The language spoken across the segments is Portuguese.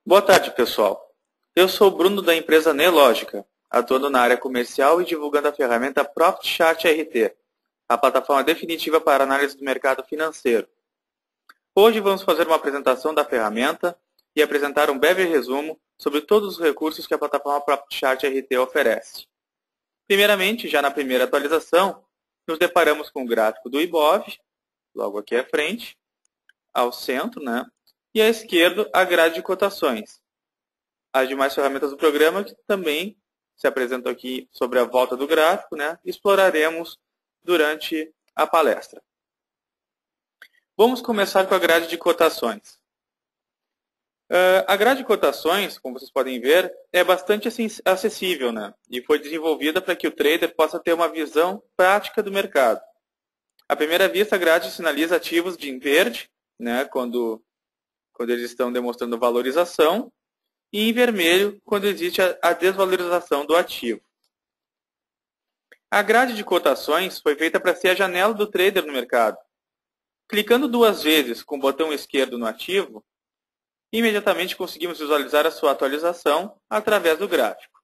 Boa tarde, pessoal. Eu sou o Bruno da empresa Nelogica, atuando na área comercial e divulgando a ferramenta ProfitChart RT, a plataforma definitiva para análise do mercado financeiro. Hoje vamos fazer uma apresentação da ferramenta e apresentar um breve resumo sobre todos os recursos que a plataforma ProfitChart RT oferece. Primeiramente, já na primeira atualização, nos deparamos com o gráfico do IBOV, logo aqui à frente, ao centro, e à esquerda a grade de cotações. As demais ferramentas do programa que também se apresentam aqui sobre a volta do gráfico, exploraremos durante a palestra. Vamos começar com a grade de cotações. A grade de cotações, como vocês podem ver, é bastante acessível, e foi desenvolvida para que o trader possa ter uma visão prática do mercado. À primeira vista, a grade sinaliza ativos em verde, quando eles estão demonstrando valorização, e em vermelho, quando existe a desvalorização do ativo. A grade de cotações foi feita para ser a janela do trader no mercado. Clicando duas vezes com o botão esquerdo no ativo, imediatamente conseguimos visualizar a sua atualização através do gráfico.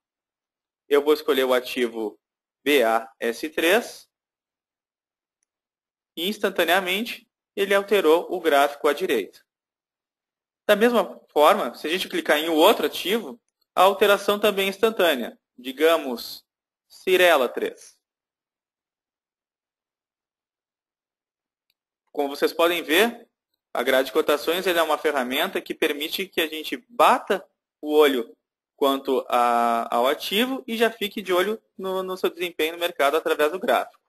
Eu vou escolher o ativo BAS3 e instantaneamente ele alterou o gráfico à direita. Da mesma forma, se a gente clicar em outro ativo, a alteração também é instantânea. Digamos, Cirela 3. Como vocês podem ver, a grade de cotações é uma ferramenta que permite que a gente bata o olho quanto ao ativo e já fique de olho no seu desempenho no mercado através do gráfico.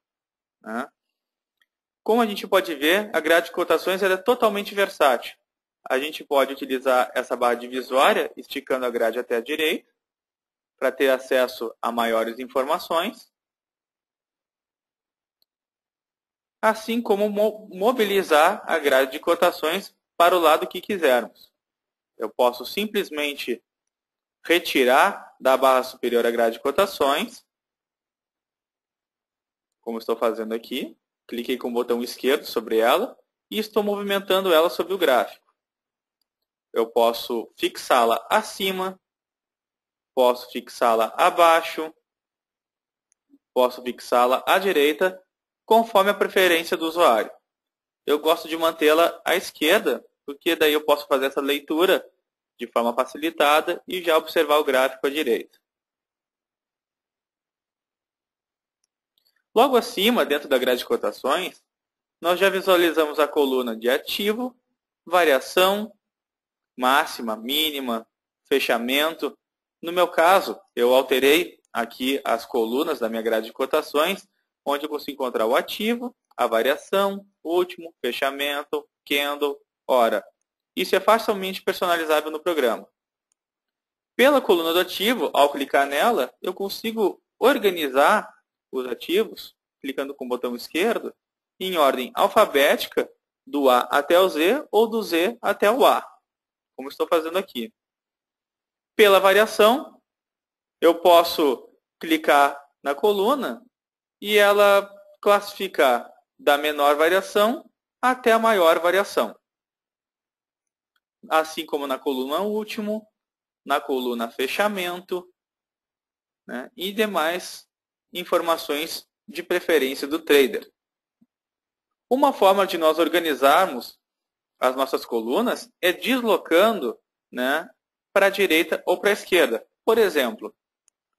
Como a gente pode ver, a grade de cotações é totalmente versátil. A gente pode utilizar essa barra divisória, esticando a grade até a direita, para ter acesso a maiores informações, assim como mobilizar a grade de cotações para o lado que quisermos. Eu posso simplesmente retirar da barra superior a grade de cotações, como estou fazendo aqui. Cliquei com o botão esquerdo sobre ela e estou movimentando ela sobre o gráfico. Eu posso fixá-la acima, posso fixá-la abaixo, posso fixá-la à direita, conforme a preferência do usuário. Eu gosto de mantê-la à esquerda, porque daí eu posso fazer essa leitura de forma facilitada e já observar o gráfico à direita. Logo acima, dentro da grade de cotações, nós já visualizamos a coluna de ativo, variação, máxima, mínima, fechamento. No meu caso, eu alterei aqui as colunas da minha grade de cotações, onde eu consigo encontrar o ativo, a variação, último, fechamento, candle, hora. Isso é facilmente personalizável no programa. Pela coluna do ativo, ao clicar nela, eu consigo organizar os ativos, clicando com o botão esquerdo, em ordem alfabética, do A até o Z ou do Z até o A, como estou fazendo aqui. Pela variação, eu posso clicar na coluna e ela classificar da menor variação até a maior variação. Assim como na coluna último, na coluna fechamento, e demais informações de preferência do trader. Uma forma de nós organizarmos as nossas colunas é deslocando para a direita ou para a esquerda. Por exemplo,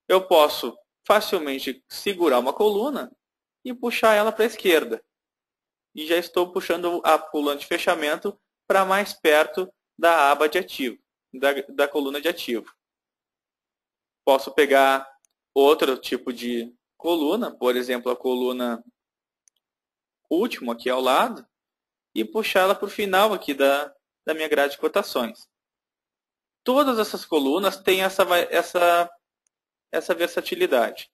eu posso facilmente segurar uma coluna e puxar ela para a esquerda. E já estou puxando a coluna de fechamento para mais perto da aba de ativo, da coluna de ativo. Posso pegar outro tipo de coluna, por exemplo, a coluna última aqui ao lado, e puxá-la para o final aqui da minha grade de cotações. Todas essas colunas têm essa versatilidade.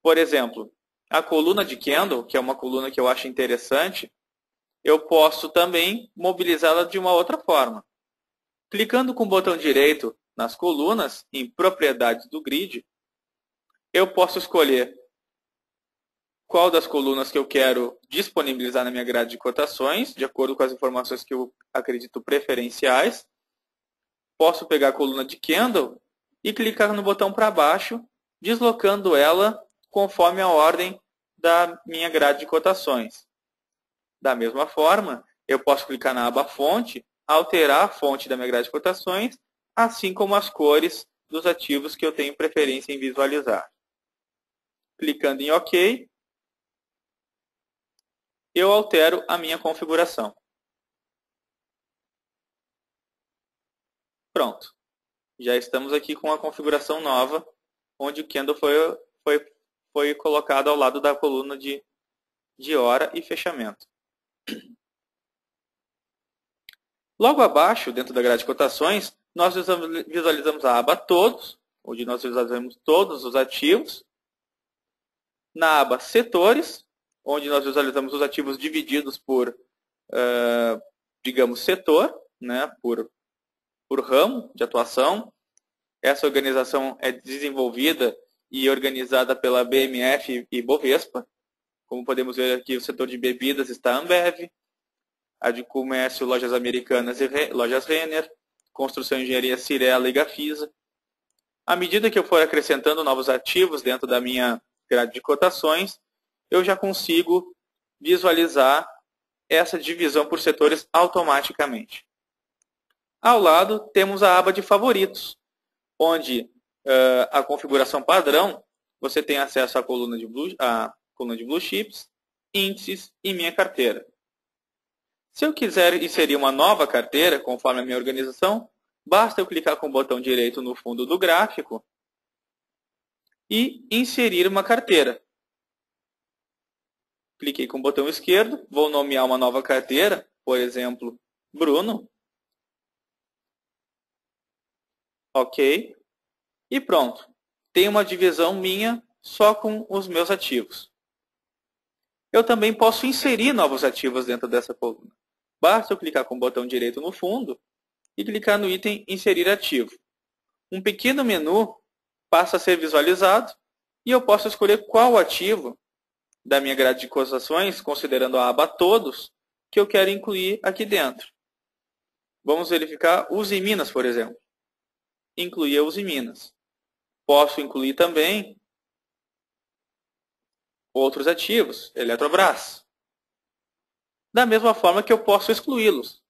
Por exemplo, a coluna de candle, que é uma coluna que eu acho interessante, eu posso também mobilizá-la de uma outra forma. Clicando com o botão direito nas colunas, em propriedades do grid, eu posso escolher qual das colunas que eu quero disponibilizar na minha grade de cotações, de acordo com as informações que eu acredito preferenciais. Posso pegar a coluna de candle e clicar no botão para baixo, deslocando ela conforme a ordem da minha grade de cotações. Da mesma forma, eu posso clicar na aba fonte, alterar a fonte da minha grade de cotações, assim como as cores dos ativos que eu tenho preferência em visualizar. Clicando em OK, eu altero a minha configuração. Pronto. Já estamos aqui com a configuração nova, onde o candle foi colocado ao lado da coluna de hora e fechamento. Logo abaixo, dentro da grade de cotações, nós visualizamos a aba Todos, onde nós visualizamos todos os ativos. Na aba Setores, onde nós visualizamos os ativos divididos por, digamos, setor, né, por ramo de atuação. Essa organização é desenvolvida e organizada pela BMF e Bovespa. Como podemos ver aqui, o setor de bebidas está a Ambev, a de comércio, Lojas Americanas e Lojas Renner, construção e engenharia Cirela e Gafisa. À medida que eu for acrescentando novos ativos dentro da minha grade de cotações, eu já consigo visualizar essa divisão por setores automaticamente. Ao lado, temos a aba de favoritos, onde a configuração padrão, você tem acesso à coluna de Blue Chips, índices e minha carteira. Se eu quiser inserir uma nova carteira, conforme a minha organização, basta eu clicar com o botão direito no fundo do gráfico e inserir uma carteira. Cliquei com o botão esquerdo, vou nomear uma nova carteira, por exemplo, Bruno. OK. E pronto. Tem uma divisão minha só com os meus ativos. Eu também posso inserir novos ativos dentro dessa coluna. Basta eu clicar com o botão direito no fundo e clicar no item Inserir ativo. Um pequeno menu passa a ser visualizado e eu posso escolher qual ativo da minha grade de cotações, considerando a aba Todos, que eu quero incluir aqui dentro. Vamos verificar Usiminas, por exemplo. Incluir a Usiminas. Posso incluir também outros ativos, Eletrobras. Da mesma forma que eu posso excluí-los.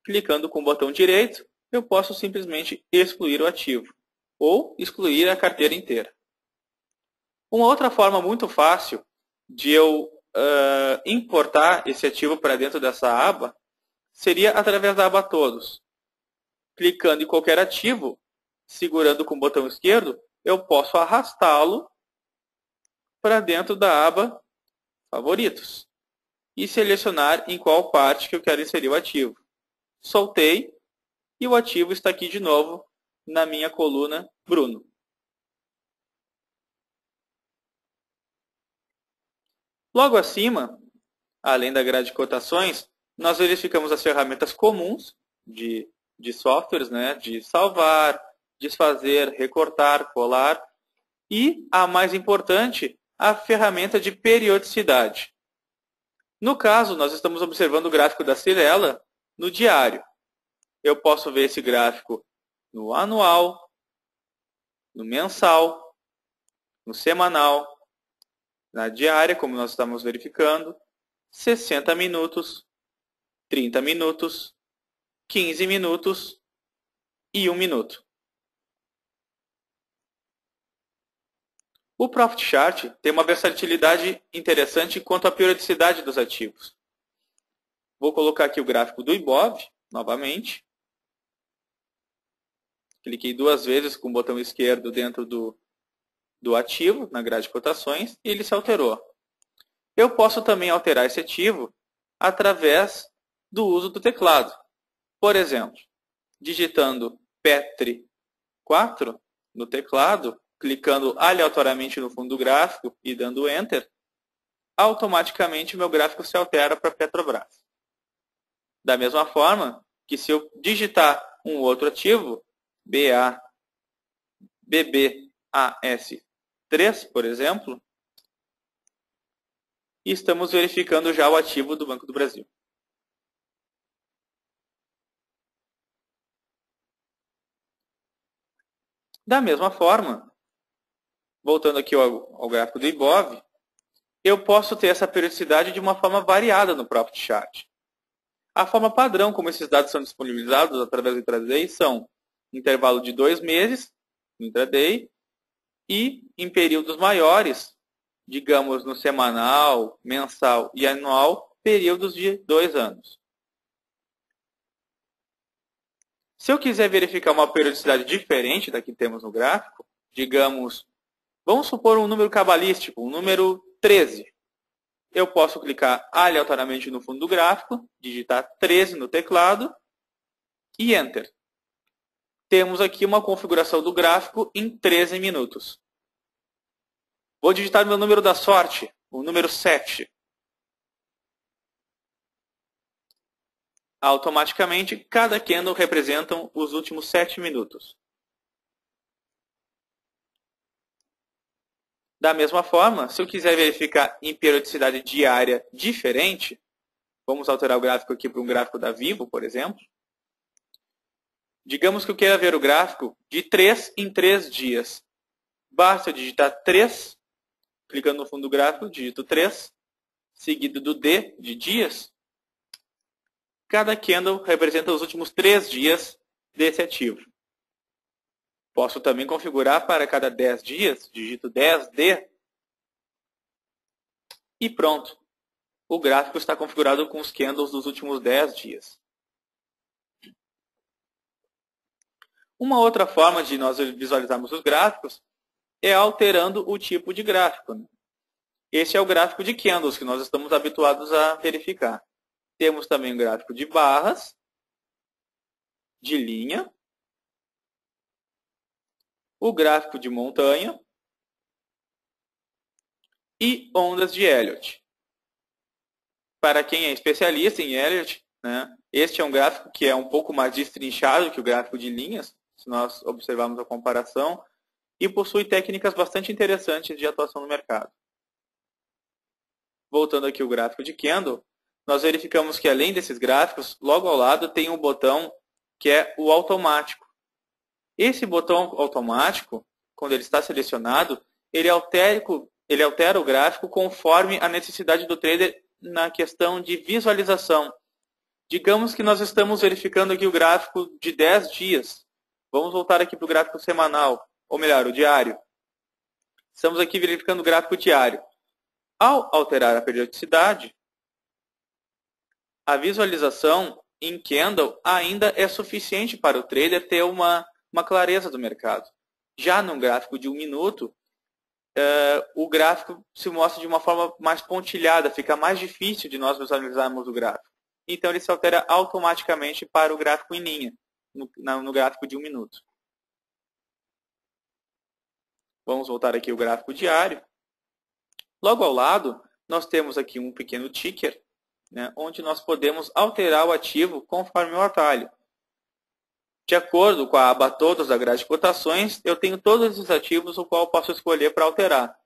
Clicando com o botão direito, eu posso simplesmente excluir o ativo ou excluir a carteira inteira. Uma outra forma muito fácil de eu importar esse ativo para dentro dessa aba seria através da aba Todos. Clicando em qualquer ativo, segurando com o botão esquerdo, eu posso arrastá-lo para dentro da aba Favoritos e selecionar em qual parte que eu quero inserir o ativo. Soltei e o ativo está aqui de novo na minha coluna Bruno. Logo acima, além da grade de cotações, nós verificamos as ferramentas comuns de softwares, né, de salvar, desfazer, recortar, colar e, a mais importante, a ferramenta de periodicidade. No caso, nós estamos observando o gráfico da Cirela no diário. Eu posso ver esse gráfico no anual, no mensal, no semanal, na diária, como nós estamos verificando, 60 minutos, 30 minutos, 15 minutos e 1 minuto. O Profit Chart tem uma versatilidade interessante quanto à periodicidade dos ativos. Vou colocar aqui o gráfico do Ibov, novamente. Cliquei 2 vezes com o botão esquerdo dentro do ativo, na grade de cotações, e ele se alterou. Eu posso também alterar esse ativo através do uso do teclado. Por exemplo, digitando Petri 4 no teclado, clicando aleatoriamente no fundo do gráfico e dando Enter, automaticamente o meu gráfico se altera para Petrobras. Da mesma forma que se eu digitar um outro ativo, BBAS3, por exemplo, e estamos verificando já o ativo do Banco do Brasil. Da mesma forma, voltando aqui ao gráfico do Ibov, eu posso ter essa periodicidade de uma forma variada no Profit Chart. A forma padrão como esses dados são disponibilizados através do intraday são intervalo de 2 meses no intraday e em períodos maiores, digamos no semanal, mensal e anual, períodos de 2 anos. Se eu quiser verificar uma periodicidade diferente da que temos no gráfico, digamos, vamos supor um número cabalístico, um número 13. Eu posso clicar aleatoriamente no fundo do gráfico, digitar 13 no teclado e Enter. Temos aqui uma configuração do gráfico em 13 minutos. Vou digitar meu número da sorte, o número 7. Automaticamente, cada candle representa os últimos 7 minutos. Da mesma forma, se eu quiser verificar em periodicidade diária diferente, vamos alterar o gráfico aqui para um gráfico da Vivo, por exemplo. Digamos que eu queira ver o gráfico de 3 em 3 dias. Basta eu digitar 3, clicando no fundo do gráfico, digito 3, seguido do D de dias. Cada candle representa os últimos 3 dias desse ativo. Posso também configurar para cada 10 dias, digito 10D. E pronto. O gráfico está configurado com os candles dos últimos 10 dias. Uma outra forma de nós visualizarmos os gráficos é alterando o tipo de gráfico. Esse é o gráfico de candles que nós estamos habituados a verificar. Temos também o gráfico de barras, de linha, o gráfico de montanha e ondas de Elliott. Para quem é especialista em Elliott, este é um gráfico que é um pouco mais destrinchado que o gráfico de linhas, se nós observarmos a comparação, e possui técnicas bastante interessantes de atuação no mercado. Voltando aqui ao gráfico de candle, nós verificamos que além desses gráficos, logo ao lado tem um botão que é o automático. Esse botão automático, quando ele está selecionado, ele altera o gráfico conforme a necessidade do trader na questão de visualização. Digamos que nós estamos verificando aqui o gráfico de 10 dias. Vamos voltar aqui para o gráfico semanal, ou melhor, o diário. Estamos aqui verificando o gráfico diário. Ao alterar a periodicidade, a visualização em candle ainda é suficiente para o trader ter uma clareza do mercado. Já no gráfico de 1 minuto, o gráfico se mostra de uma forma mais pontilhada, fica mais difícil de nós visualizarmos o gráfico. Então, ele se altera automaticamente para o gráfico em linha, no gráfico de 1 minuto. Vamos voltar aqui ao gráfico diário. Logo ao lado, nós temos aqui um pequeno ticker, onde nós podemos alterar o ativo conforme o atalho. De acordo com a aba Todos da grade de cotações, eu tenho todos os ativos o qual eu posso escolher para alterar.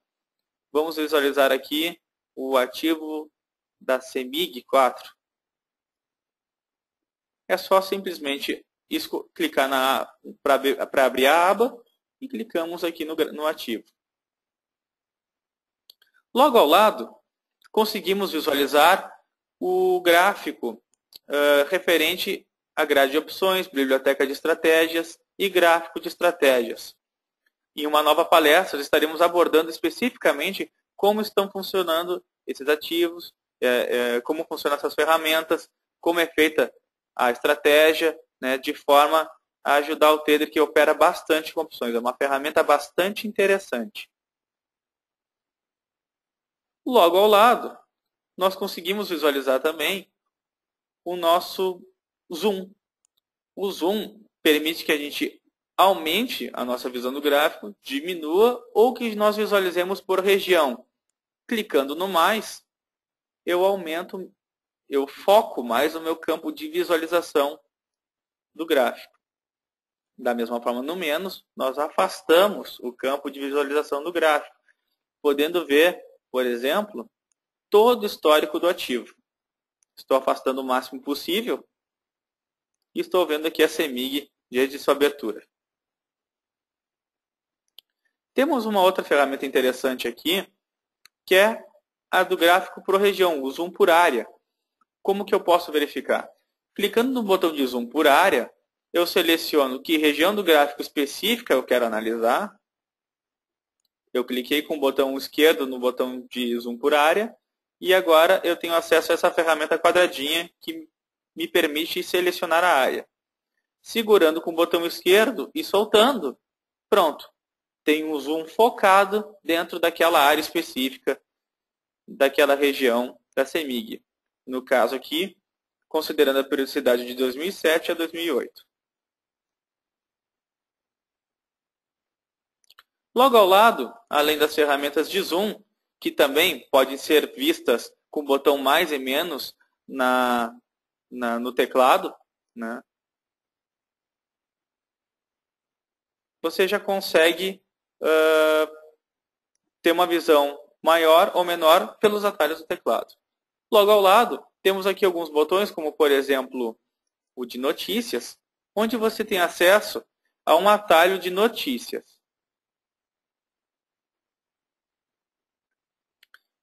Vamos visualizar aqui o ativo da CEMIG 4. É só simplesmente clicar para abrir a aba e clicamos aqui no ativo. Logo ao lado, conseguimos visualizar o gráfico referente à grade de opções, biblioteca de estratégias e gráfico de estratégias. Em uma nova palestra, estaremos abordando especificamente como estão funcionando esses ativos, como funcionam essas ferramentas, como é feita a estratégia, de forma a ajudar o trader que opera bastante com opções. É uma ferramenta bastante interessante. Logo ao lado, nós conseguimos visualizar também o nosso zoom. O zoom permite que a gente aumente a nossa visão do gráfico, diminua ou que nós visualizemos por região. Clicando no mais, eu foco mais no meu campo de visualização do gráfico. Da mesma forma, no menos, nós afastamos o campo de visualização do gráfico, podendo ver, por exemplo, todo o histórico do ativo. Estou afastando o máximo possível e estou vendo aqui a CEMIG desde sua abertura. Temos uma outra ferramenta interessante aqui, que é a do gráfico por região, o zoom por área. Como que eu posso verificar? Clicando no botão de zoom por área, eu seleciono que região do gráfico específica eu quero analisar. Eu cliquei com o botão esquerdo no botão de zoom por área e agora eu tenho acesso a essa ferramenta quadradinha que me permite selecionar a área. Segurando com o botão esquerdo e soltando, pronto. Tem um zoom focado dentro daquela área específica, daquela região da CEMIG. No caso aqui, considerando a periodicidade de 2007 a 2008. Logo ao lado, além das ferramentas de zoom, que também podem ser vistas com o botão mais e menos no teclado, né? Você já consegue ter uma visão maior ou menor pelos atalhos do teclado. Logo ao lado, temos aqui alguns botões, como por exemplo o de notícias, onde você tem acesso a um atalho de notícias.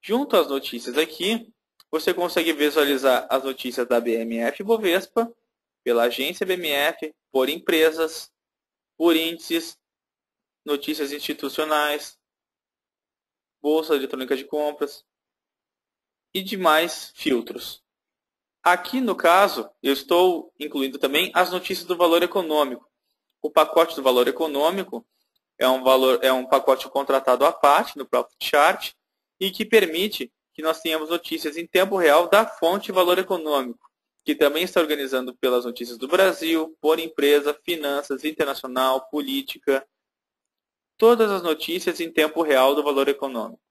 Junto às notícias aqui, você consegue visualizar as notícias da BMF Bovespa, pela agência BMF, por empresas, por índices, notícias institucionais, bolsa eletrônica de compras e demais filtros. Aqui, no caso, eu estou incluindo também as notícias do valor econômico. O pacote do valor econômico é um pacote contratado à parte no Profit Chart e que permite que nós tenhamos notícias em tempo real da fonte valor econômico, que também está organizando pelas notícias do Brasil, por empresa, finanças, internacional, política, todas as notícias em tempo real do valor econômico.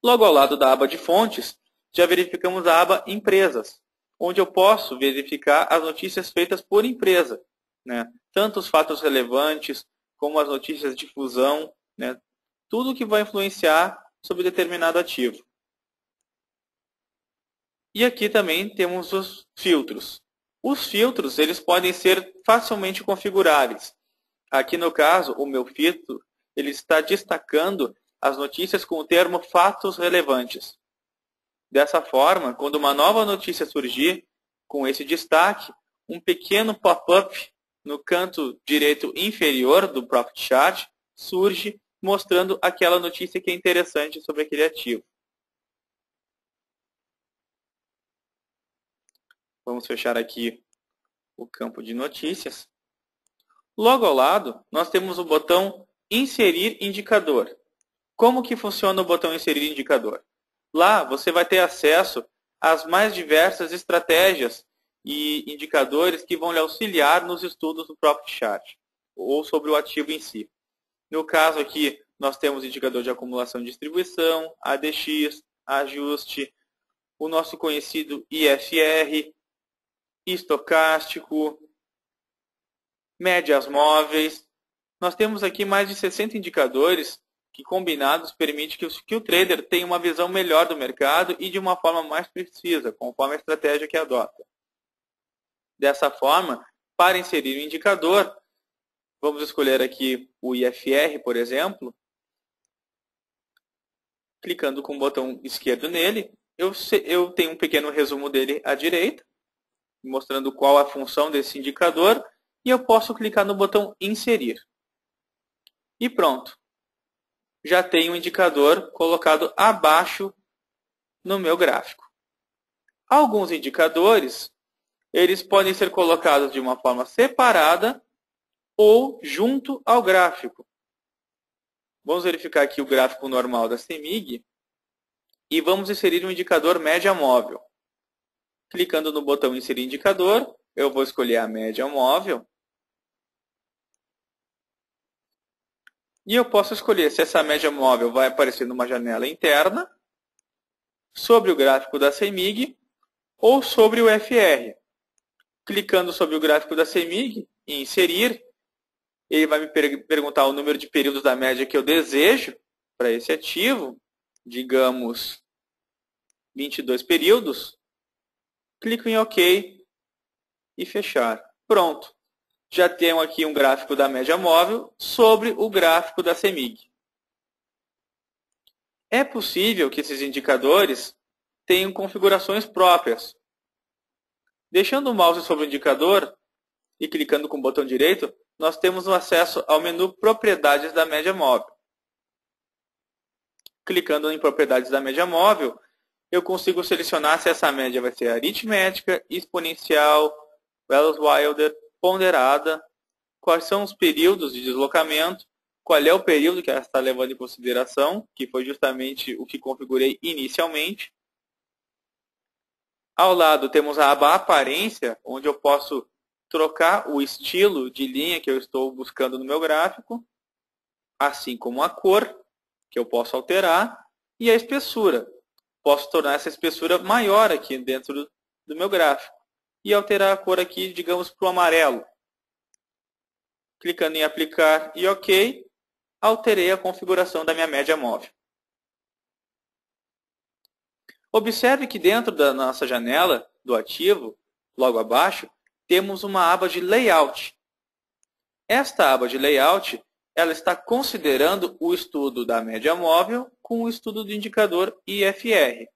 Logo ao lado da aba de fontes, já verificamos a aba empresas, onde eu posso verificar as notícias feitas por empresa, né? Tanto os fatos relevantes, como as notícias de fusão, né? Tudo que vai influenciar sobre determinado ativo. E aqui também temos os filtros. Os filtros eles podem ser facilmente configuráveis. Aqui no caso, o meu filtro ele está destacando as notícias com o termo fatos relevantes. Dessa forma, quando uma nova notícia surgir com esse destaque, um pequeno pop-up no canto direito inferior do Profit Chart surge mostrando aquela notícia que é interessante sobre aquele ativo. Vamos fechar aqui o campo de notícias. Logo ao lado, nós temos o botão Inserir indicador. Como que funciona o botão Inserir indicador? Lá você vai ter acesso às mais diversas estratégias e indicadores que vão lhe auxiliar nos estudos do Profit Chart ou sobre o ativo em si. No caso aqui, nós temos indicador de acumulação e distribuição, ADX, ajuste, o nosso conhecido IFR, estocástico, médias móveis. Nós temos aqui mais de 60 indicadores que combinados permitem que o trader tenha uma visão melhor do mercado e de uma forma mais precisa, conforme a estratégia que adota. Dessa forma, para inserir o indicador, vamos escolher aqui o IFR, por exemplo. Clicando com o botão esquerdo nele, eu tenho um pequeno resumo dele à direita, mostrando qual a função desse indicador, e eu posso clicar no botão Inserir. E pronto. Já tenho um indicador colocado abaixo no meu gráfico. Alguns indicadores, eles podem ser colocados de uma forma separada ou junto ao gráfico. Vamos verificar aqui o gráfico normal da CEMIG e vamos inserir um indicador média móvel. Clicando no botão Inserir indicador, eu vou escolher a média móvel. E eu posso escolher se essa média móvel vai aparecer numa janela interna, sobre o gráfico da CEMIG ou sobre o FR. Clicando sobre o gráfico da CEMIG e inserir, ele vai me perguntar o número de períodos da média que eu desejo para esse ativo, digamos 22 períodos, clico em OK e fechar. Pronto. Já tenho aqui um gráfico da média móvel sobre o gráfico da CEMIG. É possível que esses indicadores tenham configurações próprias. Deixando o mouse sobre o indicador e clicando com o botão direito, nós temos o acesso ao menu Propriedades da média móvel. Clicando em Propriedades da média móvel, eu consigo selecionar se essa média vai ser aritmética, exponencial, Welles-Wilder, ponderada, quais são os períodos de deslocamento, qual é o período que ela está levando em consideração, que foi justamente o que configurei inicialmente. Ao lado temos a aba Aparência, onde eu posso trocar o estilo de linha que eu estou buscando no meu gráfico, assim como a cor, que eu posso alterar, e a espessura. Posso tornar essa espessura maior aqui dentro do meu gráfico. E alterar a cor aqui, digamos, para o amarelo. Clicando em Aplicar e OK, alterei a configuração da minha média móvel. Observe que dentro da nossa janela do ativo, logo abaixo, temos uma aba de Layout. Esta aba de Layout, ela está considerando o estudo da média móvel com o estudo do indicador IFR.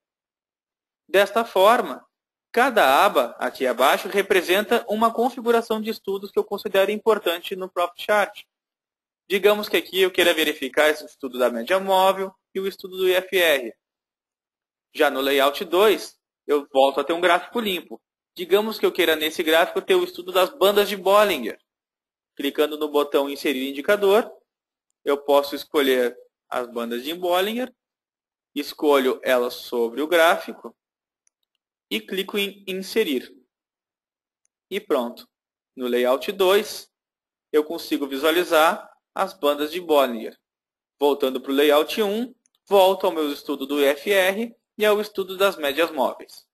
Desta forma, cada aba aqui abaixo representa uma configuração de estudos que eu considero importante no Profit Chart. Digamos que aqui eu queira verificar esse estudo da média móvel e o estudo do IFR. Já no Layout 2, eu volto a ter um gráfico limpo. Digamos que eu queira nesse gráfico ter o estudo das bandas de Bollinger. Clicando no botão Inserir Indicador, eu posso escolher as bandas de Bollinger, escolho elas sobre o gráfico e clico em Inserir. E pronto. No Layout 2, eu consigo visualizar as bandas de Bollinger. Voltando para o Layout 1, volto ao meu estudo do IFR e ao estudo das médias móveis.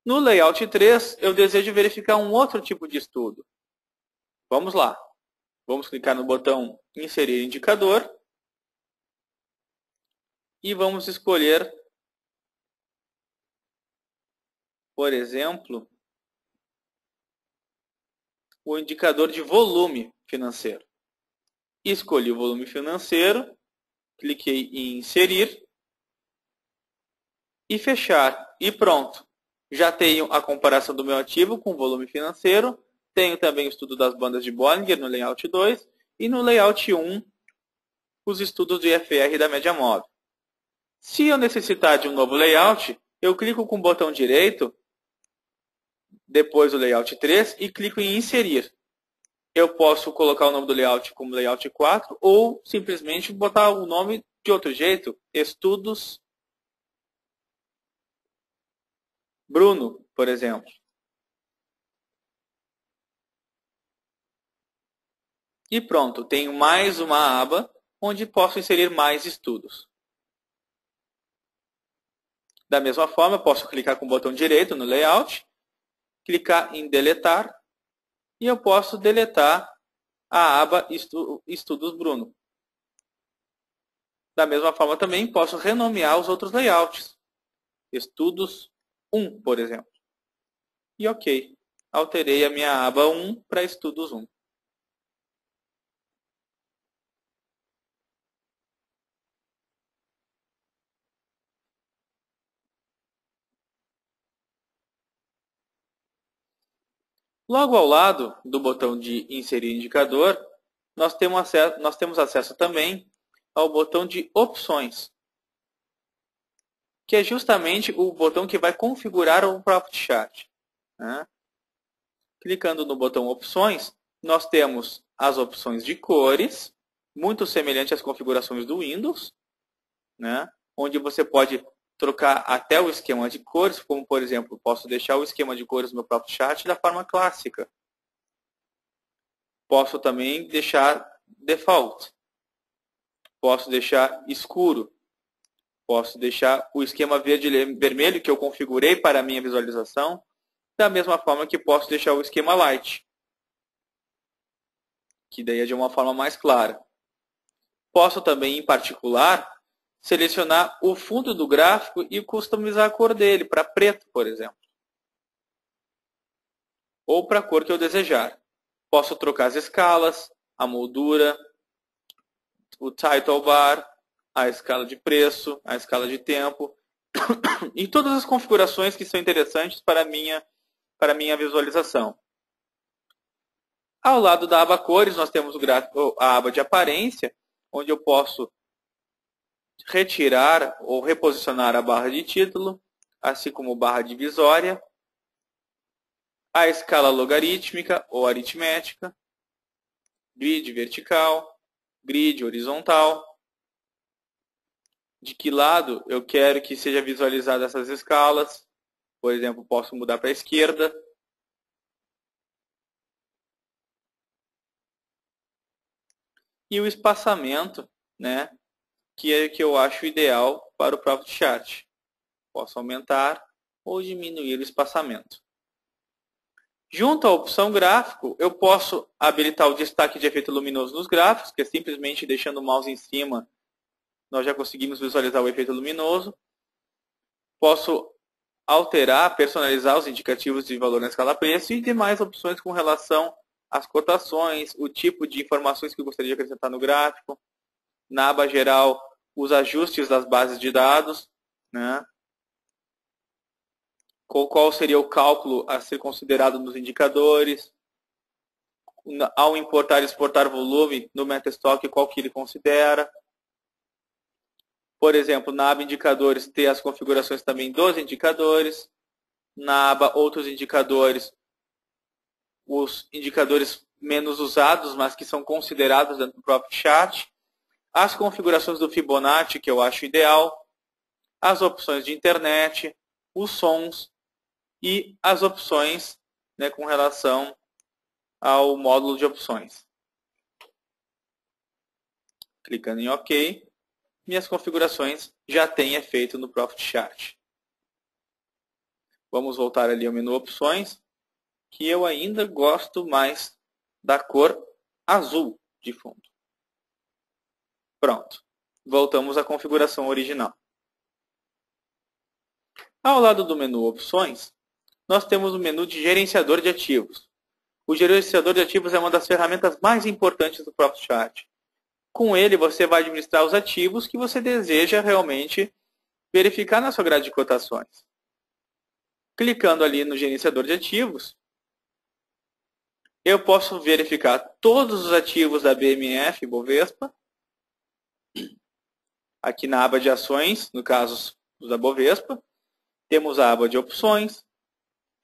No Layout 3, eu desejo verificar um outro tipo de estudo. Vamos lá. Vamos clicar no botão Inserir Indicador e vamos escolher, por exemplo, o indicador de volume financeiro. Escolhi o volume financeiro, cliquei em Inserir e Fechar. E pronto. Já tenho a comparação do meu ativo com o volume financeiro. Tenho também o estudo das bandas de Bollinger no Layout 2 e no Layout 1 os estudos do IFR da média móvel. Se eu necessitar de um novo layout, eu clico com o botão direito, depois do Layout 3 e clico em Inserir. Eu posso colocar o nome do layout como Layout 4 ou simplesmente botar o nome de outro jeito, Estudos Bruno, por exemplo. E pronto, tenho mais uma aba onde posso inserir mais estudos. Da mesma forma, posso clicar com o botão direito no Layout, clicar em Deletar, e eu posso deletar a aba Estudos Bruno. Da mesma forma também posso renomear os outros layouts. Estudos 1, por exemplo. E OK. Alterei a minha aba 1 para Estudos 1. Logo ao lado do botão de Inserir Indicador, nós temos acesso também ao botão de Opções, que é justamente o botão que vai configurar o Profit Chart. Clicando no botão Opções, nós temos as opções de cores, muito semelhante às configurações do Windows, onde você pode trocar até o esquema de cores, como por exemplo, posso deixar o esquema de cores no meu Profit Chart da forma clássica. Posso também deixar default. Posso deixar escuro. Posso deixar o esquema verde e vermelho que eu configurei para a minha visualização, da mesma forma que posso deixar o esquema light, que daí é de uma forma mais clara. Posso também, em particular, selecionar o fundo do gráfico e customizar a cor dele para preto, por exemplo. Ou para a cor que eu desejar. Posso trocar as escalas, a moldura, o title bar, a escala de preço, a escala de tempo e todas as configurações que são interessantes para a minha visualização. Ao lado da aba cores, nós temos a aba de aparência, onde eu posso retirar ou reposicionar a barra de título, assim como barra divisória, a escala logarítmica ou aritmética, grid vertical, grid horizontal, de que lado eu quero que seja visualizada essas escalas. Por exemplo, posso mudar para a esquerda. E o espaçamento, né, que é o que eu acho ideal para o Profit Chart. Posso aumentar ou diminuir o espaçamento. Junto à opção gráfico, eu posso habilitar o destaque de efeito luminoso nos gráficos, que é simplesmente deixando o mouse em cima, nós já conseguimos visualizar o efeito luminoso. Posso alterar, personalizar os indicativos de valor na escala preço e demais opções com relação às cotações, o tipo de informações que eu gostaria de acrescentar no gráfico. Na aba geral, os ajustes das bases de dados, né? Qual seria o cálculo a ser considerado nos indicadores. Ao importar e exportar volume no MetaStock, qual que ele considera. Por exemplo, na aba indicadores, ter as configurações também dos indicadores. Na aba outros indicadores, os indicadores menos usados, mas que são considerados dentro do Profit Chart. As configurações do Fibonacci, que eu acho ideal. As opções de internet, os sons e as opções, né, com relação ao módulo de opções. Clicando em OK. Minhas configurações já têm efeito no Profit Chart. Vamos voltar ali ao menu Opções, que eu ainda gosto mais da cor azul de fundo. Pronto. Voltamos à configuração original. Ao lado do menu Opções, nós temos o menu de Gerenciador de Ativos. O Gerenciador de Ativos é uma das ferramentas mais importantes do Profit Chart. Com ele, você vai administrar os ativos que você deseja realmente verificar na sua grade de cotações. Clicando ali no gerenciador de ativos, eu posso verificar todos os ativos da BMF Bovespa. Aqui na aba de ações, no caso os da Bovespa, temos a aba de opções,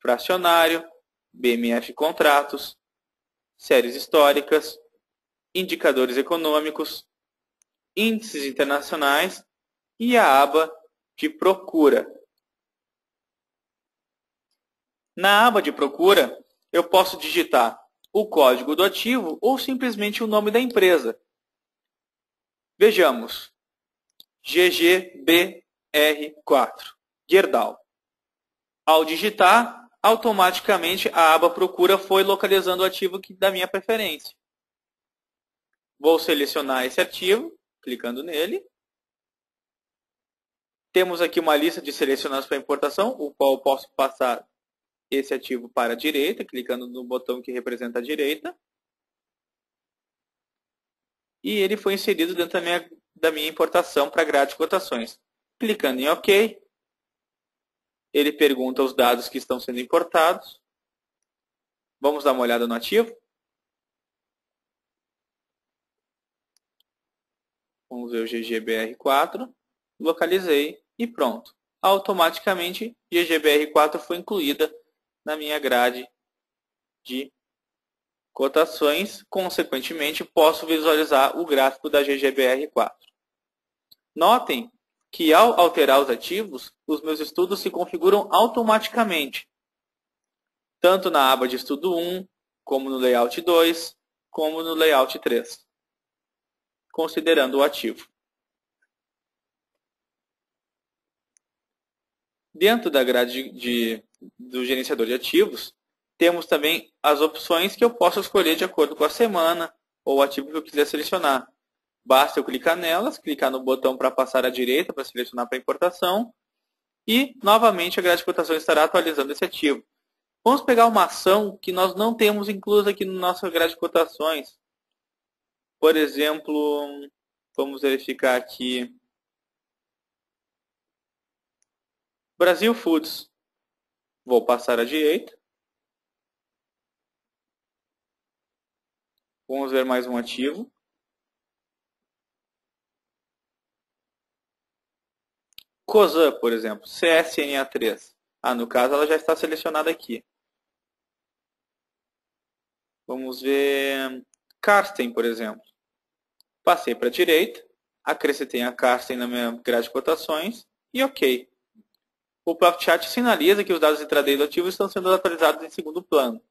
fracionário, BMF contratos, séries históricas, indicadores econômicos, índices internacionais e a aba de procura. Na aba de procura, eu posso digitar o código do ativo ou simplesmente o nome da empresa. Vejamos, GGBR4, Gerdau. Ao digitar, automaticamente a aba procura foi localizando o ativo da minha preferência. Vou selecionar esse ativo, clicando nele. Temos aqui uma lista de selecionados para importação, o qual eu posso passar esse ativo para a direita, clicando no botão que representa a direita. E ele foi inserido dentro da minha importação para a grade de cotações. Clicando em OK, ele pergunta os dados que estão sendo importados. Vamos dar uma olhada no ativo. Vamos ver o GGBR4, localizei e pronto. Automaticamente, GGBR4 foi incluída na minha grade de cotações. Consequentemente, posso visualizar o gráfico da GGBR4. Notem que ao alterar os ativos, os meus estudos se configuram automaticamente, tanto na aba de estudo 1, como no layout 2, como no layout 3, considerando o ativo. Dentro da grade do gerenciador de ativos, temos também as opções que eu posso escolher de acordo com a semana ou o ativo que eu quiser selecionar. Basta eu clicar nelas, clicar no botão para passar à direita para selecionar para importação e, novamente, a grade de cotação estará atualizando esse ativo. Vamos pegar uma ação que nós não temos inclusa aqui no nosso grade de cotações. Por exemplo, vamos verificar aqui. Brasil Foods. Vou passar à direita. Vamos ver mais um ativo. Cosan, por exemplo, CSNA3. No caso, ela já está selecionada aqui. Vamos ver Karsten, por exemplo. Passei para a direita, acrescentei a Karsten na minha grade de cotações e OK. O Profit Chart sinaliza que os dados de intraday do ativo estão sendo atualizados em segundo plano.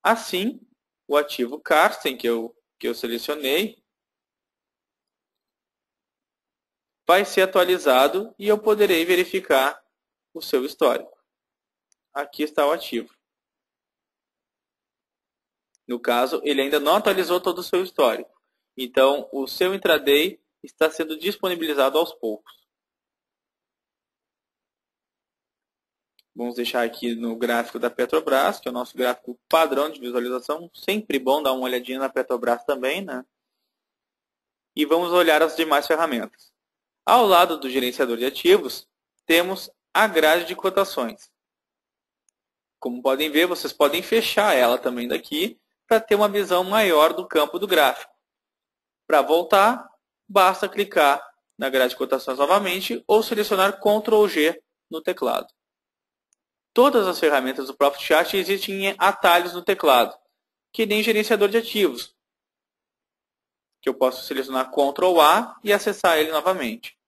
Assim, o ativo Karsten, que eu selecionei, vai ser atualizado e eu poderei verificar o seu histórico. Aqui está o ativo. No caso, ele ainda não atualizou todo o seu histórico. Então, o seu intraday está sendo disponibilizado aos poucos. Vamos deixar aqui no gráfico da Petrobras, que é o nosso gráfico padrão de visualização. Sempre bom dar uma olhadinha na Petrobras também, né? E vamos olhar as demais ferramentas. Ao lado do gerenciador de ativos, temos a grade de cotações. Como podem ver, vocês podem fechar ela também daqui para ter uma visão maior do campo do gráfico. Para voltar, basta clicar na grade de cotações novamente ou selecionar Ctrl G no teclado. Todas as ferramentas do Profit Chart existem em atalhos no teclado, que nem gerenciador de ativos, que eu posso selecionar Ctrl A e acessar ele novamente.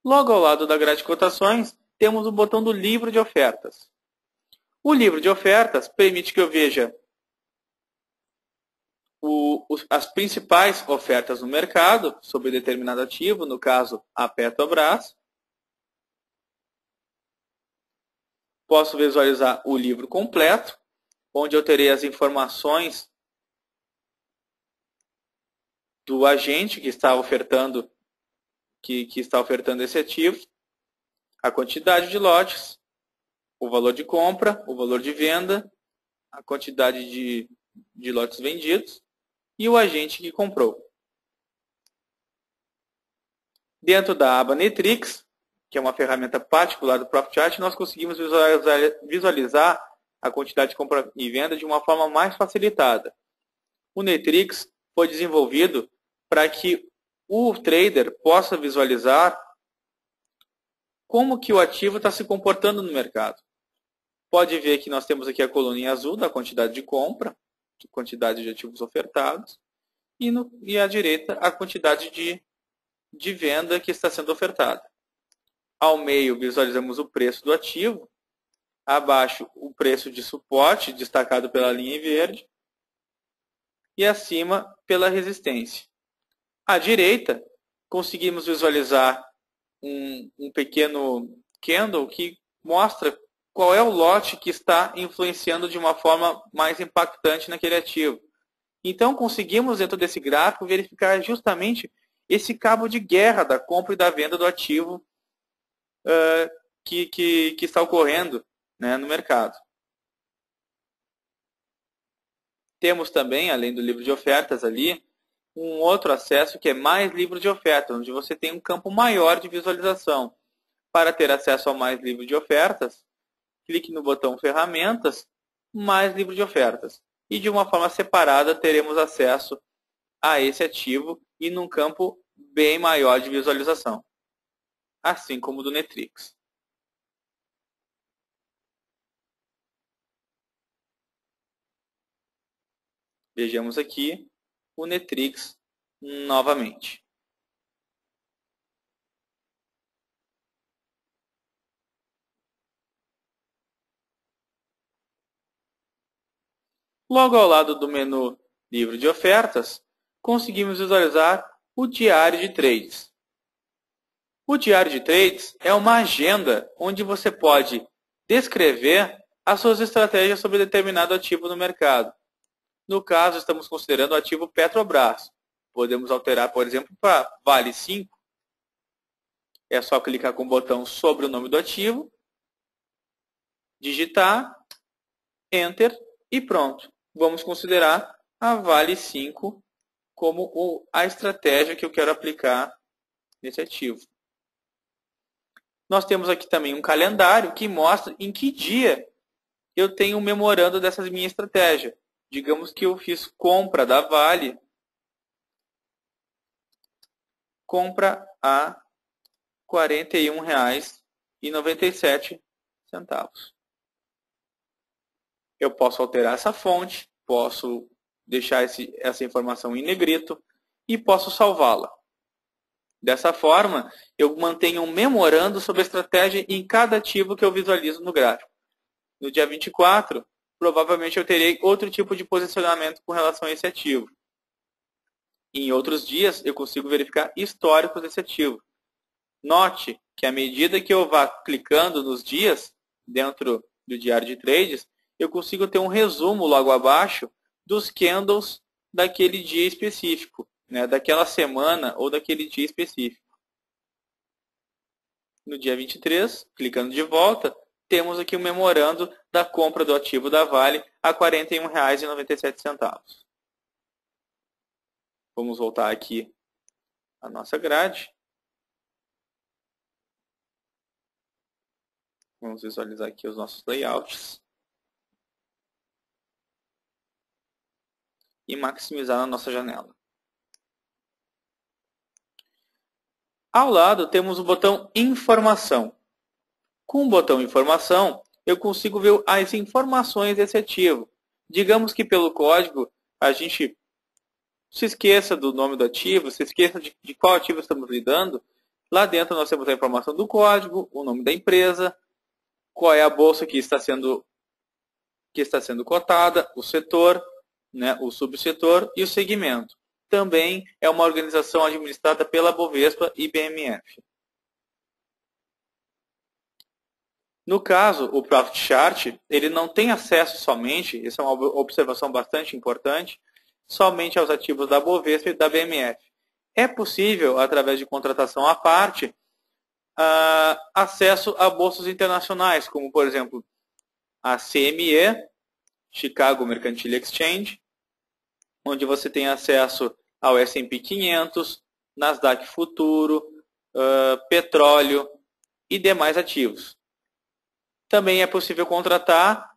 Logo ao lado da grade de cotações, temos o botão do livro de ofertas. O livro de ofertas permite que eu veja as principais ofertas no mercado sobre determinado ativo, no caso a Petrobras. Posso visualizar o livro completo, onde eu terei as informações do agente que está ofertando, que está ofertando esse ativo, a quantidade de lotes, o valor de compra, o valor de venda, a quantidade de lotes vendidos e o agente que comprou. Dentro da aba Netrix, que é uma ferramenta particular do Profit Chart, nós conseguimos visualizar a quantidade de compra e venda de uma forma mais facilitada. O Netrix foi desenvolvido para que o trader possa visualizar como que o ativo está se comportando no mercado. Pode ver que nós temos aqui a coluninha azul da quantidade de compra, de quantidade de ativos ofertados, e à direita a quantidade de venda que está sendo ofertada. Ao meio visualizamos o preço do ativo, abaixo o preço de suporte, destacado pela linha em verde, e acima pela resistência. À direita, conseguimos visualizar um pequeno candle que mostra qual é o lote que está influenciando de uma forma mais impactante naquele ativo. Então, conseguimos, dentro desse gráfico, verificar justamente esse cabo de guerra da compra e da venda do ativo que está ocorrendo, né, no mercado. Temos também, além do livro de ofertas ali, um outro acesso que é mais livro de ofertas, onde você tem um campo maior de visualização. Para ter acesso ao mais livro de ofertas, clique no botão Ferramentas, mais livro de ofertas. E de uma forma separada teremos acesso a esse ativo e num campo bem maior de visualização, assim como o do Netrix. Vejamos aqui o Netrix novamente. Logo ao lado do menu Livro de Ofertas, conseguimos visualizar o Diário de Trades. O Diário de Trades é uma agenda onde você pode descrever as suas estratégias sobre determinado ativo no mercado. No caso, estamos considerando o ativo Petrobras. Podemos alterar, por exemplo, para Vale 5. É só clicar com o botão sobre o nome do ativo, digitar, Enter e pronto. Vamos considerar a Vale 5 como a estratégia que eu quero aplicar nesse ativo. Nós temos aqui também um calendário que mostra em que dia eu tenho um memorando dessa minha estratégia. Digamos que eu fiz compra da Vale, compra a R$ 41,97. Eu posso alterar essa fonte, posso deixar essa informação em negrito e posso salvá-la. Dessa forma, eu mantenho um memorando sobre a estratégia em cada ativo que eu visualizo no gráfico. No dia 24, provavelmente eu terei outro tipo de posicionamento com relação a esse ativo. Em outros dias, eu consigo verificar históricos desse ativo. Note que à medida que eu vá clicando nos dias, dentro do diário de trades, eu consigo ter um resumo logo abaixo dos candles daquele dia específico, né, daquela semana ou daquele dia específico. No dia 23, clicando de volta, temos aqui o memorando da compra do ativo da Vale a R$ 41,97. Vamos voltar aqui à nossa grade. Vamos visualizar aqui os nossos layouts. E maximizar na nossa janela. Ao lado temos o botão Informação. Com o botão Informação, eu consigo ver as informações desse ativo. Digamos que pelo código a gente se esqueça do nome do ativo, se esqueça de qual ativo estamos lidando. Lá dentro nós temos a informação do código, o nome da empresa, qual é a bolsa que está sendo cotada, o setor, né, o subsetor e o segmento. Também é uma organização administrada pela Bovespa e BMF. No caso, o Profit Chart, ele não tem acesso somente, essa é uma observação bastante importante, somente aos ativos da Bovespa e da BMF. É possível, através de contratação à parte, acesso a bolsas internacionais, como, por exemplo, a CME, Chicago Mercantile Exchange, onde você tem acesso ao S&P 500, Nasdaq Futuro, petróleo e demais ativos. Também é possível contratar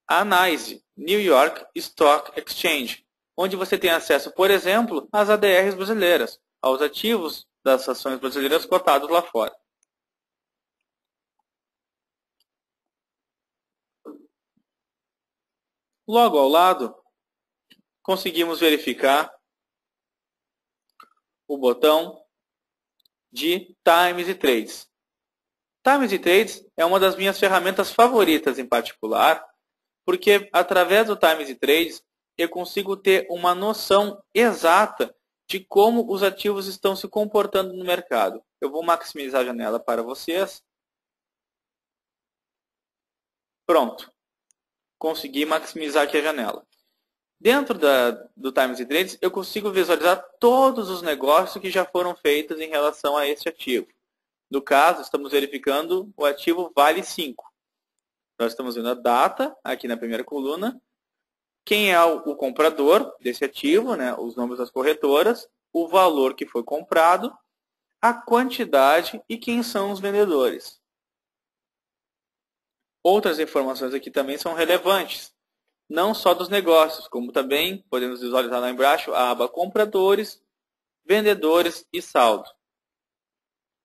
a NYSE, New York Stock Exchange, onde você tem acesso, por exemplo, às ADRs brasileiras, aos ativos das ações brasileiras cotados lá fora. Logo ao lado, conseguimos verificar o botão de Times e Trades. Times e Trades é uma das minhas ferramentas favoritas em particular, porque através do Times e Trades eu consigo ter uma noção exata de como os ativos estão se comportando no mercado. Eu vou maximizar a janela para vocês. Pronto. Consegui maximizar aqui a janela. Dentro do Times e Trades, eu consigo visualizar todos os negócios que já foram feitos em relação a este ativo. No caso, estamos verificando o ativo Vale 5. Nós estamos vendo a data aqui na primeira coluna, quem é o comprador desse ativo, né, os nomes das corretoras, o valor que foi comprado, a quantidade e quem são os vendedores. Outras informações aqui também são relevantes, não só dos negócios, como também podemos visualizar lá embaixo a aba compradores, vendedores e saldo.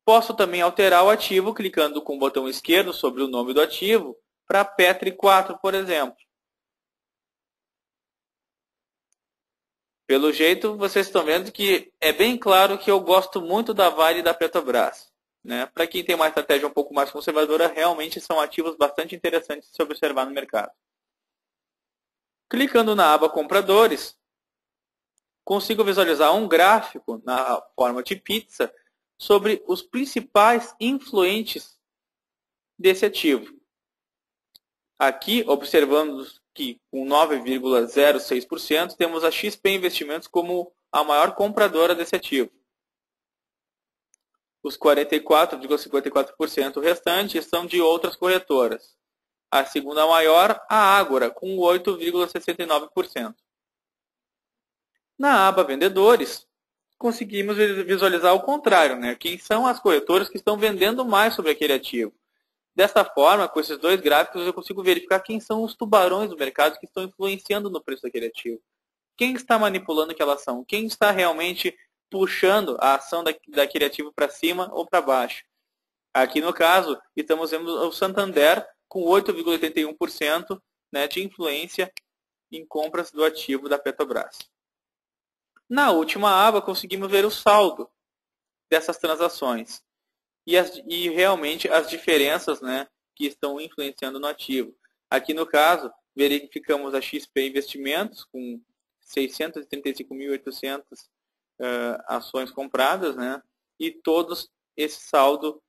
Posso também alterar o ativo clicando com o botão esquerdo sobre o nome do ativo para Petri 4, por exemplo. Pelo jeito, vocês estão vendo que é bem claro que eu gosto muito da Vale e da Petrobras. Né? Para quem tem uma estratégia um pouco mais conservadora, realmente são ativos bastante interessantes de se observar no mercado. Clicando na aba Compradores, consigo visualizar um gráfico na forma de pizza sobre os principais influentes desse ativo. Aqui observamos que com 9,06% temos a XP Investimentos como a maior compradora desse ativo. Os 44,54% restantes são de outras corretoras. A segunda maior, a Ágora, com 8,69%. Na aba Vendedores, conseguimos visualizar o contrário, né? Quem são as corretoras que estão vendendo mais sobre aquele ativo. Dessa forma, com esses dois gráficos, eu consigo verificar quem são os tubarões do mercado que estão influenciando no preço daquele ativo. Quem está manipulando aquela ação? Quem está realmente puxando a ação daquele ativo para cima ou para baixo? Aqui no caso, estamos vendo o Santander com 8,81%, né, de influência em compras do ativo da Petrobras. Na última aba, conseguimos ver o saldo dessas transações e realmente as diferenças, né, que estão influenciando no ativo. Aqui no caso, verificamos a XP Investimentos com 635.800 ações compradas, né, e todos esse saldo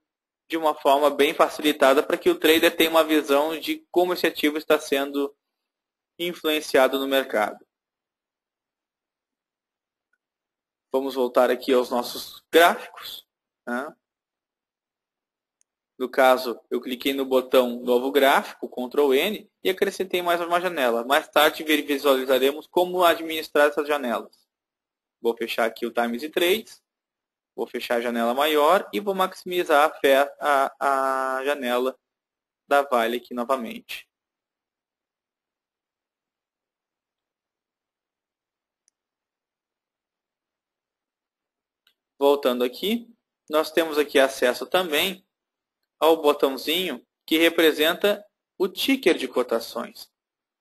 de uma forma bem facilitada para que o trader tenha uma visão de como esse ativo está sendo influenciado no mercado. Vamos voltar aqui aos nossos gráficos, né? No caso, eu cliquei no botão Novo Gráfico, Ctrl N, e acrescentei mais uma janela. Mais tarde visualizaremos como administrar essas janelas. Vou fechar aqui o Times e Trades, vou fechar a janela maior e vou maximizar a janela da Vale aqui novamente. Voltando aqui, nós temos aqui acesso também ao botãozinho que representa o ticker de cotações.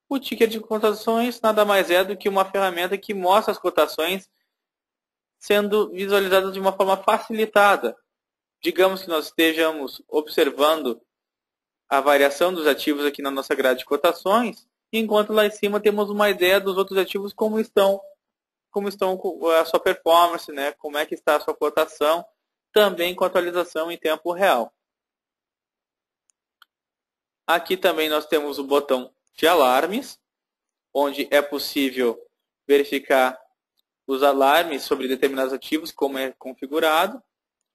O ticker de cotações nada mais é do que uma ferramenta que mostra as cotações sendo visualizadas de uma forma facilitada. Digamos que nós estejamos observando a variação dos ativos aqui na nossa grade de cotações, enquanto lá em cima temos uma ideia dos outros ativos como estão a sua performance, né? Como é que está a sua cotação, também com atualização em tempo real. Aqui também nós temos o botão de alarmes, onde é possível verificar os alarmes sobre determinados ativos, como é configurado.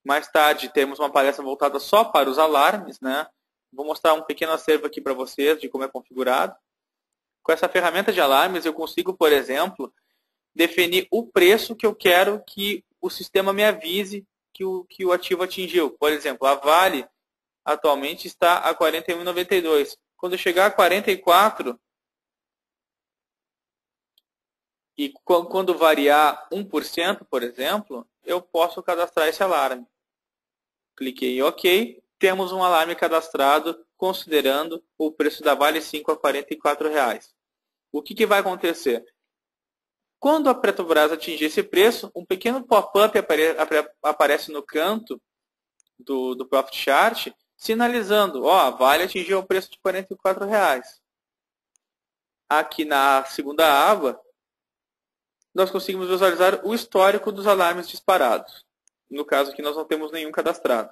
Mais tarde temos uma palestra voltada só para os alarmes, né? Vou mostrar um pequeno acervo aqui para vocês de como é configurado. Com essa ferramenta de alarmes eu consigo, por exemplo, definir o preço que eu quero que o sistema me avise que o ativo atingiu. Por exemplo, a Vale atualmente está a R$ 41,92. Quando eu chegar a 44 e quando variar 1%, por exemplo, eu posso cadastrar esse alarme. Cliquei em OK. Temos um alarme cadastrado considerando o preço da Vale 5 a R$ 44. O que vai acontecer? Quando a Petrobras atingir esse preço, um pequeno pop-up aparece no canto do Profit Chart, sinalizando, a Vale atingiu o preço de R$ 44. Aqui na segunda aba, nós conseguimos visualizar o histórico dos alarmes disparados. No caso aqui, nós não temos nenhum cadastrado.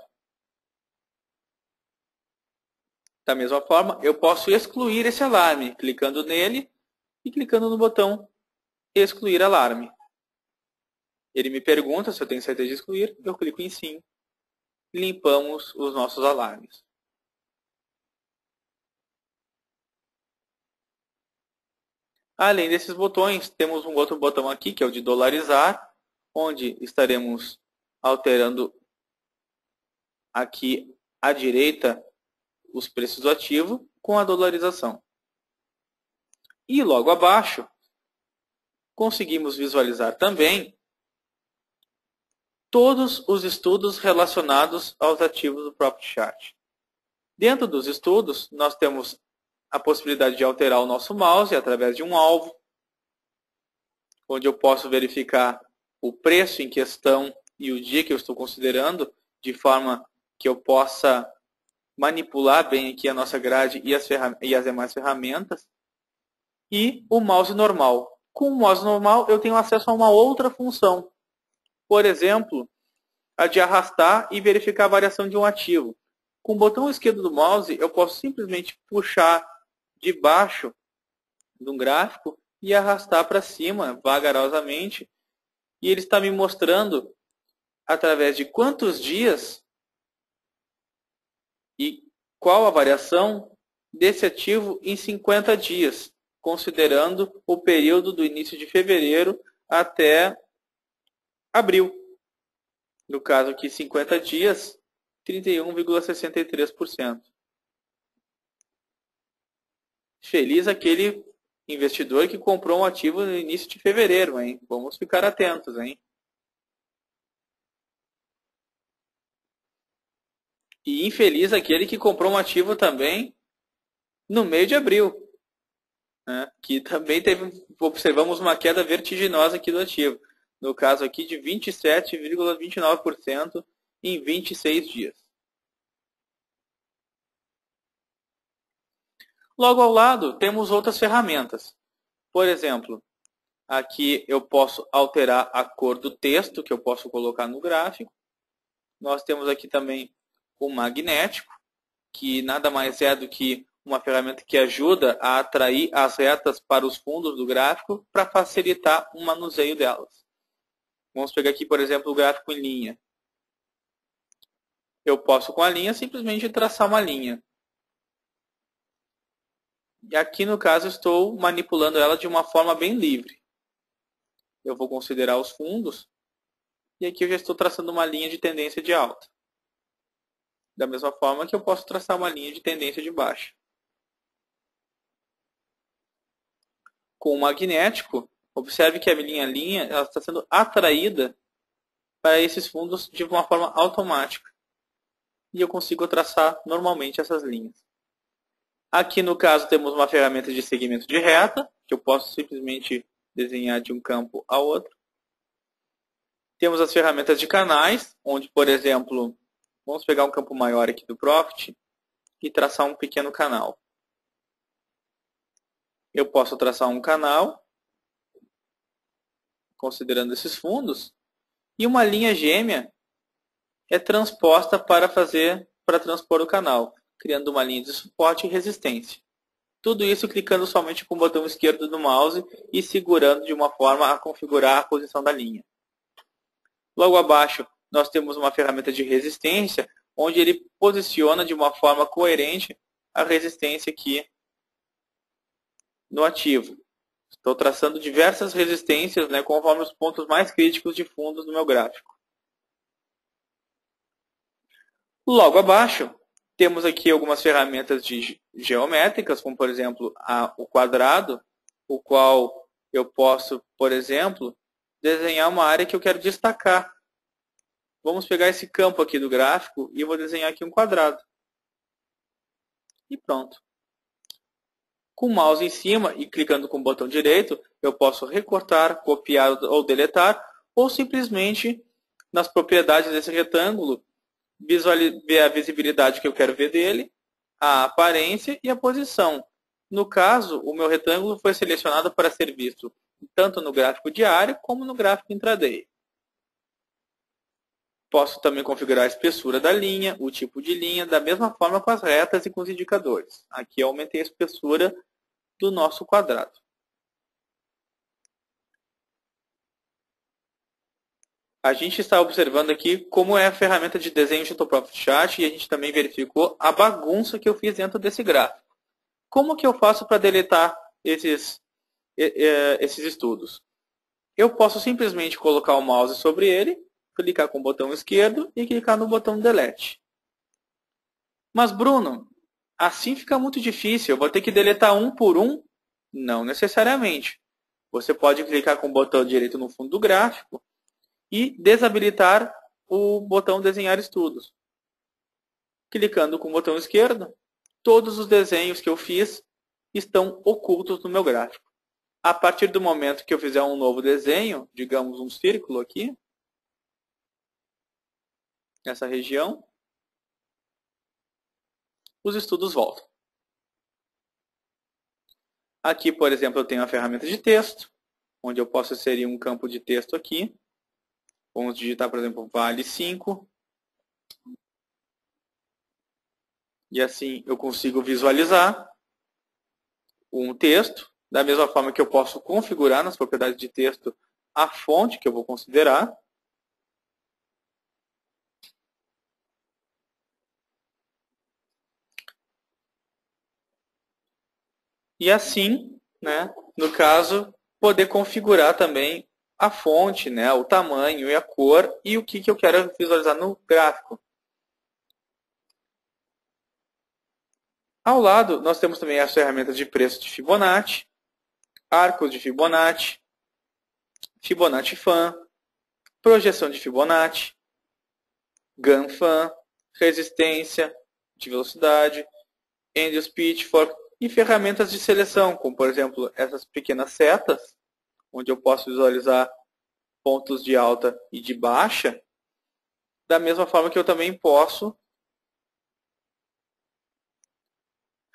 Da mesma forma, eu posso excluir esse alarme, clicando nele e clicando no botão Excluir alarme. Ele me pergunta se eu tenho certeza de excluir, eu clico em Sim. Limpamos os nossos alarmes. Além desses botões, temos um outro botão aqui, que é o de dolarizar, onde estaremos alterando aqui à direita os preços do ativo com a dolarização. E logo abaixo, conseguimos visualizar também todos os estudos relacionados aos ativos do Profit Chart. Dentro dos estudos, nós temos a possibilidade de alterar o nosso mouse através de um alvo, onde eu posso verificar o preço em questão e o dia que eu estou considerando, de forma que eu possa manipular bem aqui a nossa grade e as demais ferramentas. E o mouse normal. Com o mouse normal, eu tenho acesso a uma outra função. Por exemplo, a de arrastar e verificar a variação de um ativo. Com o botão esquerdo do mouse, eu posso simplesmente puxar de baixo de um gráfico e arrastar para cima vagarosamente. E ele está me mostrando através de quantos dias e qual a variação desse ativo em 50 dias, considerando o período do início de fevereiro até abril. No caso aqui, 50 dias, 31,63%. Feliz aquele investidor que comprou um ativo no início de fevereiro, hein? Vamos ficar atentos, hein? E infeliz aquele que comprou um ativo também no meio de abril, né? Que também observamos uma queda vertiginosa aqui do ativo. No caso aqui de 27,29% em 26 dias. Logo ao lado, temos outras ferramentas. Por exemplo, aqui eu posso alterar a cor do texto que eu posso colocar no gráfico. Nós temos aqui também o magnético, que nada mais é do que uma ferramenta que ajuda a atrair as retas para os fundos do gráfico para facilitar o manuseio delas. Vamos pegar aqui, por exemplo, o gráfico em linha. Eu posso, com a linha, simplesmente traçar uma linha. E aqui, no caso, estou manipulando ela de uma forma bem livre. Eu vou considerar os fundos. E aqui eu já estou traçando uma linha de tendência de alta. Da mesma forma que eu posso traçar uma linha de tendência de baixa. Com o magnético, observe que a minha linha ela está sendo atraída para esses fundos de uma forma automática. E eu consigo traçar normalmente essas linhas. Aqui no caso temos uma ferramenta de segmento de reta, que eu posso simplesmente desenhar de um campo a outro. Temos as ferramentas de canais, onde, por exemplo, vamos pegar um campo maior aqui do Profit e traçar um pequeno canal. Eu posso traçar um canal, considerando esses fundos, e uma linha gêmea é transposta para transpor o canal, criando uma linha de suporte e resistência. Tudo isso clicando somente com o botão esquerdo do mouse e segurando de uma forma a configurar a posição da linha. Logo abaixo, nós temos uma ferramenta de resistência, onde ele posiciona de uma forma coerente a resistência aqui no ativo. Estou traçando diversas resistências, né, conforme os pontos mais críticos de fundos do meu gráfico. Logo abaixo, temos aqui algumas ferramentas geométricas, como por exemplo o quadrado, o qual eu posso, por exemplo, desenhar uma área que eu quero destacar. Vamos pegar esse campo aqui do gráfico e eu vou desenhar aqui um quadrado. E pronto. Com o mouse em cima e clicando com o botão direito, eu posso recortar, copiar ou deletar, ou simplesmente, nas propriedades desse retângulo, ver a visibilidade que eu quero ver dele, a aparência e a posição. No caso, o meu retângulo foi selecionado para ser visto tanto no gráfico diário como no gráfico intraday. Posso também configurar a espessura da linha, o tipo de linha, da mesma forma com as retas e com os indicadores. Aqui eu aumentei a espessura do nosso quadrado. A gente está observando aqui como é a ferramenta de desenho de Profit Chart e a gente também verificou a bagunça que eu fiz dentro desse gráfico. Como que eu faço para deletar esses estudos? Eu posso simplesmente colocar o mouse sobre ele, clicar com o botão esquerdo e clicar no botão Delete. Mas, Bruno, assim fica muito difícil. Eu vou ter que deletar um por um? Não necessariamente. Você pode clicar com o botão direito no fundo do gráfico e desabilitar o botão Desenhar Estudos. Clicando com o botão esquerdo, todos os desenhos que eu fiz estão ocultos no meu gráfico. A partir do momento que eu fizer um novo desenho, digamos um círculo aqui, nessa região, os estudos voltam. Aqui, por exemplo, eu tenho a ferramenta de texto, onde eu posso inserir um campo de texto aqui. Vamos digitar, por exemplo, vale 5. E assim eu consigo visualizar um texto Da mesma forma que eu posso configurar nas propriedades de texto a fonte que eu vou considerar. E assim, né, no caso, poder configurar também a fonte, né, o tamanho e a cor e o que eu quero visualizar no gráfico. Ao lado, nós temos também as ferramentas de preço de Fibonacci, arcos de Fibonacci, Fibonacci Fan, projeção de Fibonacci, Ganfan, resistência de velocidade, Andrews Pitchfork e ferramentas de seleção, como por exemplo essas pequenas setas, onde eu posso visualizar pontos de alta e de baixa, da mesma forma que eu também posso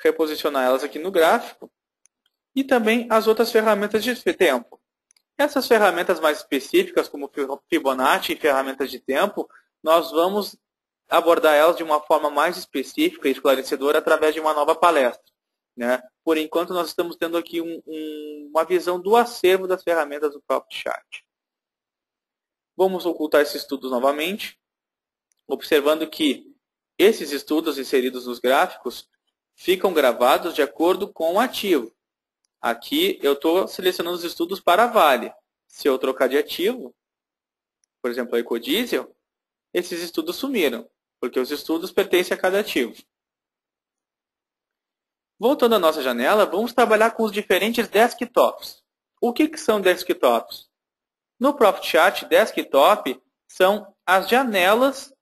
reposicionar elas aqui no gráfico, e também as outras ferramentas de tempo. Essas ferramentas mais específicas, como Fibonacci e ferramentas de tempo, nós vamos abordar elas de uma forma mais específica e esclarecedora através de uma nova palestra, né? Por enquanto, nós estamos tendo aqui uma visão do acervo das ferramentas do Profit Chart. Vamos ocultar esses estudos novamente, observando que esses estudos inseridos nos gráficos ficam gravados de acordo com o ativo. Aqui eu estou selecionando os estudos para a Vale. Se eu trocar de ativo, por exemplo, a Ecodiesel, esses estudos sumiram, porque os estudos pertencem a cada ativo. Voltando à nossa janela, vamos trabalhar com os diferentes desktops. O que são desktops? No Profit Chart, desktop são as janelas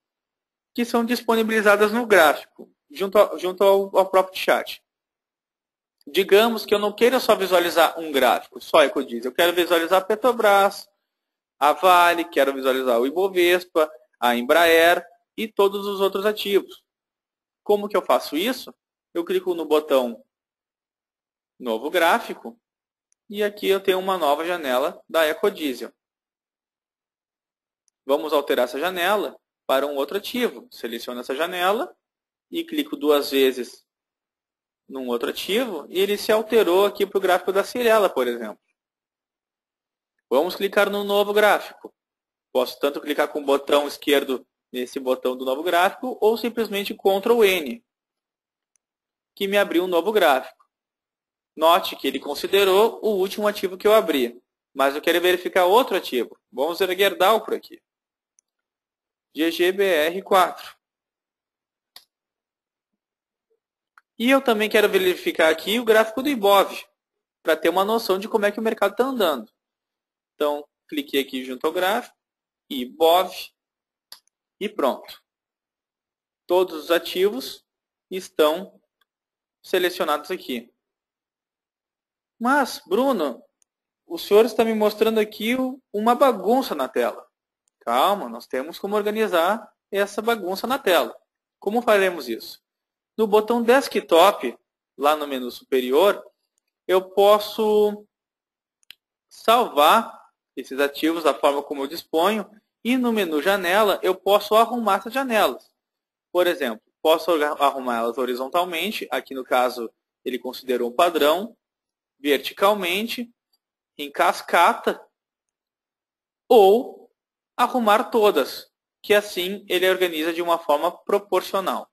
que são disponibilizadas no gráfico, junto ao Profit Chart. Digamos que eu não queira só visualizar um gráfico, só Ecodiesel. Eu quero visualizar a Petrobras, a Vale, quero visualizar o Ibovespa, a Embraer e todos os outros ativos. Como que eu faço isso? Eu clico no botão Novo Gráfico e aqui eu tenho uma nova janela da Ecodiesel. Vamos alterar essa janela para um outro ativo. Seleciono essa janela e clico duas vezes num outro ativo e ele se alterou aqui para o gráfico da Cyrela, por exemplo. Vamos clicar no novo gráfico. Posso tanto clicar com o botão esquerdo nesse botão do novo gráfico ou simplesmente Ctrl N, que me abriu um novo gráfico. Note que ele considerou o último ativo que eu abri, mas eu quero verificar outro ativo. Vamos ver a Gerdau por aqui. GGBR4. E eu também quero verificar aqui o gráfico do Ibov, para ter uma noção de como é que o mercado está andando. Então, cliquei aqui junto ao gráfico, Ibov, e pronto. Todos os ativos estão selecionados aqui. Mas, Bruno, o senhor está me mostrando aqui uma bagunça na tela. Calma, nós temos como organizar essa bagunça na tela. Como faremos isso? No botão Desktop, lá no menu superior, eu posso salvar esses ativos da forma como eu disponho e no menu Janela eu posso arrumar essas janelas. Por exemplo, posso arrumar elas horizontalmente, aqui no caso ele considerou um padrão, verticalmente, em cascata, ou arrumar todas, que assim ele organiza de uma forma proporcional.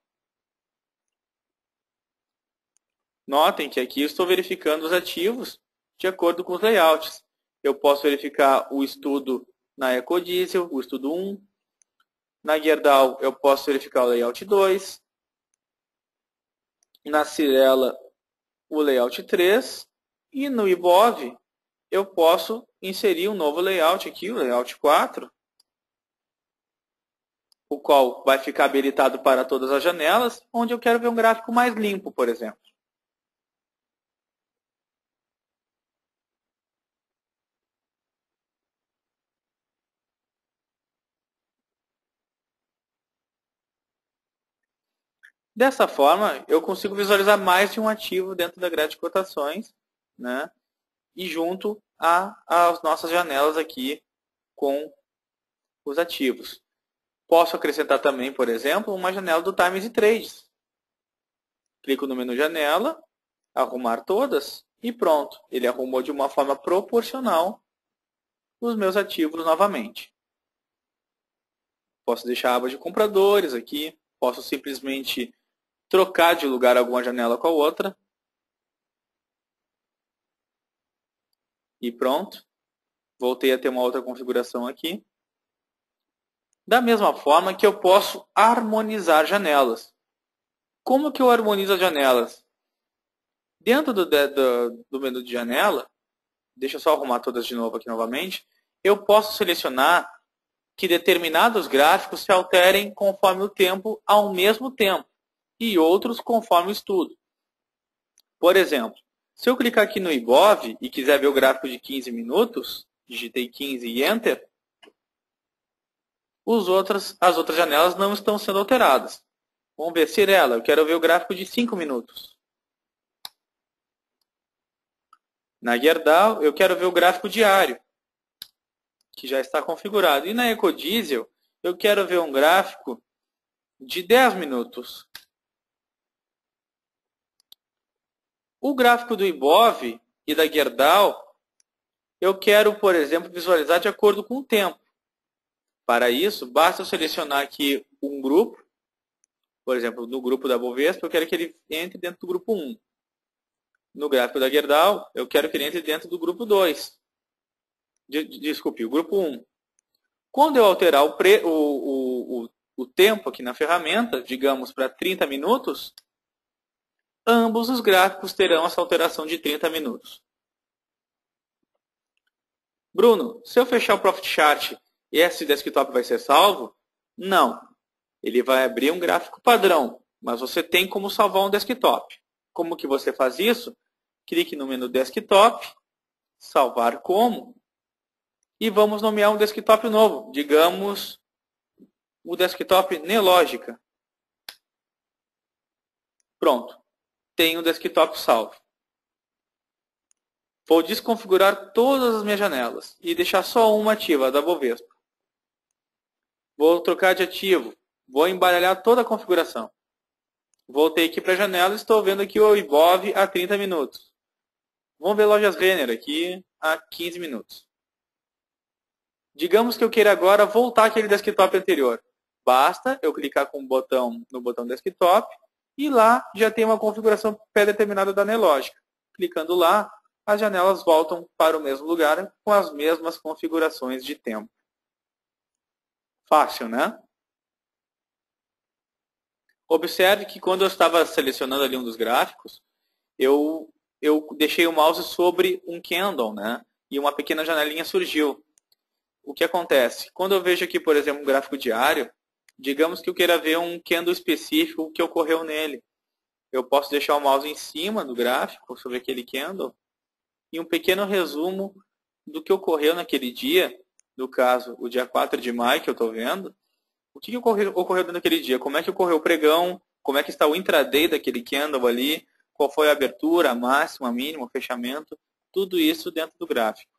Notem que aqui eu estou verificando os ativos de acordo com os layouts. Eu posso verificar o estudo na Ecodiesel, o estudo 1. Na Gerdau eu posso verificar o layout 2. Na Cyrela o layout 3. E no Ibov eu posso inserir um novo layout aqui, o layout 4. O qual vai ficar habilitado para todas as janelas, onde eu quero ver um gráfico mais limpo, por exemplo. Dessa forma, eu consigo visualizar mais de um ativo dentro da grade de cotações, né? E junto às nossas janelas aqui com os ativos. Posso acrescentar também, por exemplo, uma janela do Times e Trades. Clico no menu Janela, Arrumar Todas, E pronto, ele arrumou de uma forma proporcional os meus ativos novamente. Posso deixar a aba de compradores aqui, posso simplesmente trocar de lugar alguma janela com a outra. E pronto, voltei a ter uma outra configuração aqui. Da mesma forma que eu posso harmonizar janelas. Como que eu harmonizo as janelas? Dentro do menu de janela, deixa eu só arrumar todas de novo aqui novamente, eu posso selecionar que determinados gráficos se alterem conforme o tempo ao mesmo tempo e outros conforme o estudo. Por exemplo, se eu clicar aqui no IBOV e quiser ver o gráfico de 15 minutos, digitei 15 e Enter, as outras janelas não estão sendo alteradas. Vamos ver, Cirela, eu quero ver o gráfico de 5 minutos. Na Gerdau, eu quero ver o gráfico diário, que já está configurado. E na Ecodiesel, eu quero ver um gráfico de 10 minutos. O gráfico do IBOV e da Gerdau, eu quero, por exemplo, visualizar de acordo com o tempo. Para isso, basta eu selecionar aqui um grupo. Por exemplo, no grupo da Bovespa, eu quero que ele entre dentro do grupo 1. No gráfico da Gerdau, eu quero que ele entre dentro do grupo 2. Desculpe, o grupo 1. Quando eu alterar o tempo aqui na ferramenta, digamos para 30 minutos, ambos os gráficos terão essa alteração de 30 minutos. Bruno, se eu fechar o Profit Chart, esse desktop vai ser salvo? Não. Ele vai abrir um gráfico padrão, mas você tem como salvar um desktop. Como que você faz isso? Clique no menu Desktop, Salvar como, e vamos nomear um desktop novo. Digamos, o desktop Nelogica. Pronto. Tem o desktop salvo. Vou desconfigurar todas as minhas janelas e deixar só uma ativa, a da Bovespa. Vou trocar de ativo. Vou embaralhar toda a configuração. Voltei aqui para a janela e estou vendo aqui o IBOV a 30 minutos. Vamos ver lojas Renner aqui a 15 minutos. Digamos que eu queira agora voltar àquele desktop anterior. Basta eu clicar com o botão no botão desktop e lá já tem uma configuração pré-determinada da Nelogica. Clicando lá, as janelas voltam para o mesmo lugar com as mesmas configurações de tempo. Fácil, né? Observe que quando eu estava selecionando ali um dos gráficos, eu deixei o mouse sobre um candle, né? E uma pequena janelinha surgiu. O que acontece? Quando eu vejo aqui, por exemplo, um gráfico diário, digamos que eu queira ver um candle específico que ocorreu nele. Eu posso deixar o mouse em cima do gráfico, sobre aquele candle, e um pequeno resumo do que ocorreu naquele dia, no caso, o dia 4 de maio que eu estou vendo. O que ocorreu naquele dia? Como é que ocorreu o pregão? Como é que está o intraday daquele candle ali? Qual foi a abertura, a máxima, a mínima, o fechamento? Tudo isso dentro do gráfico.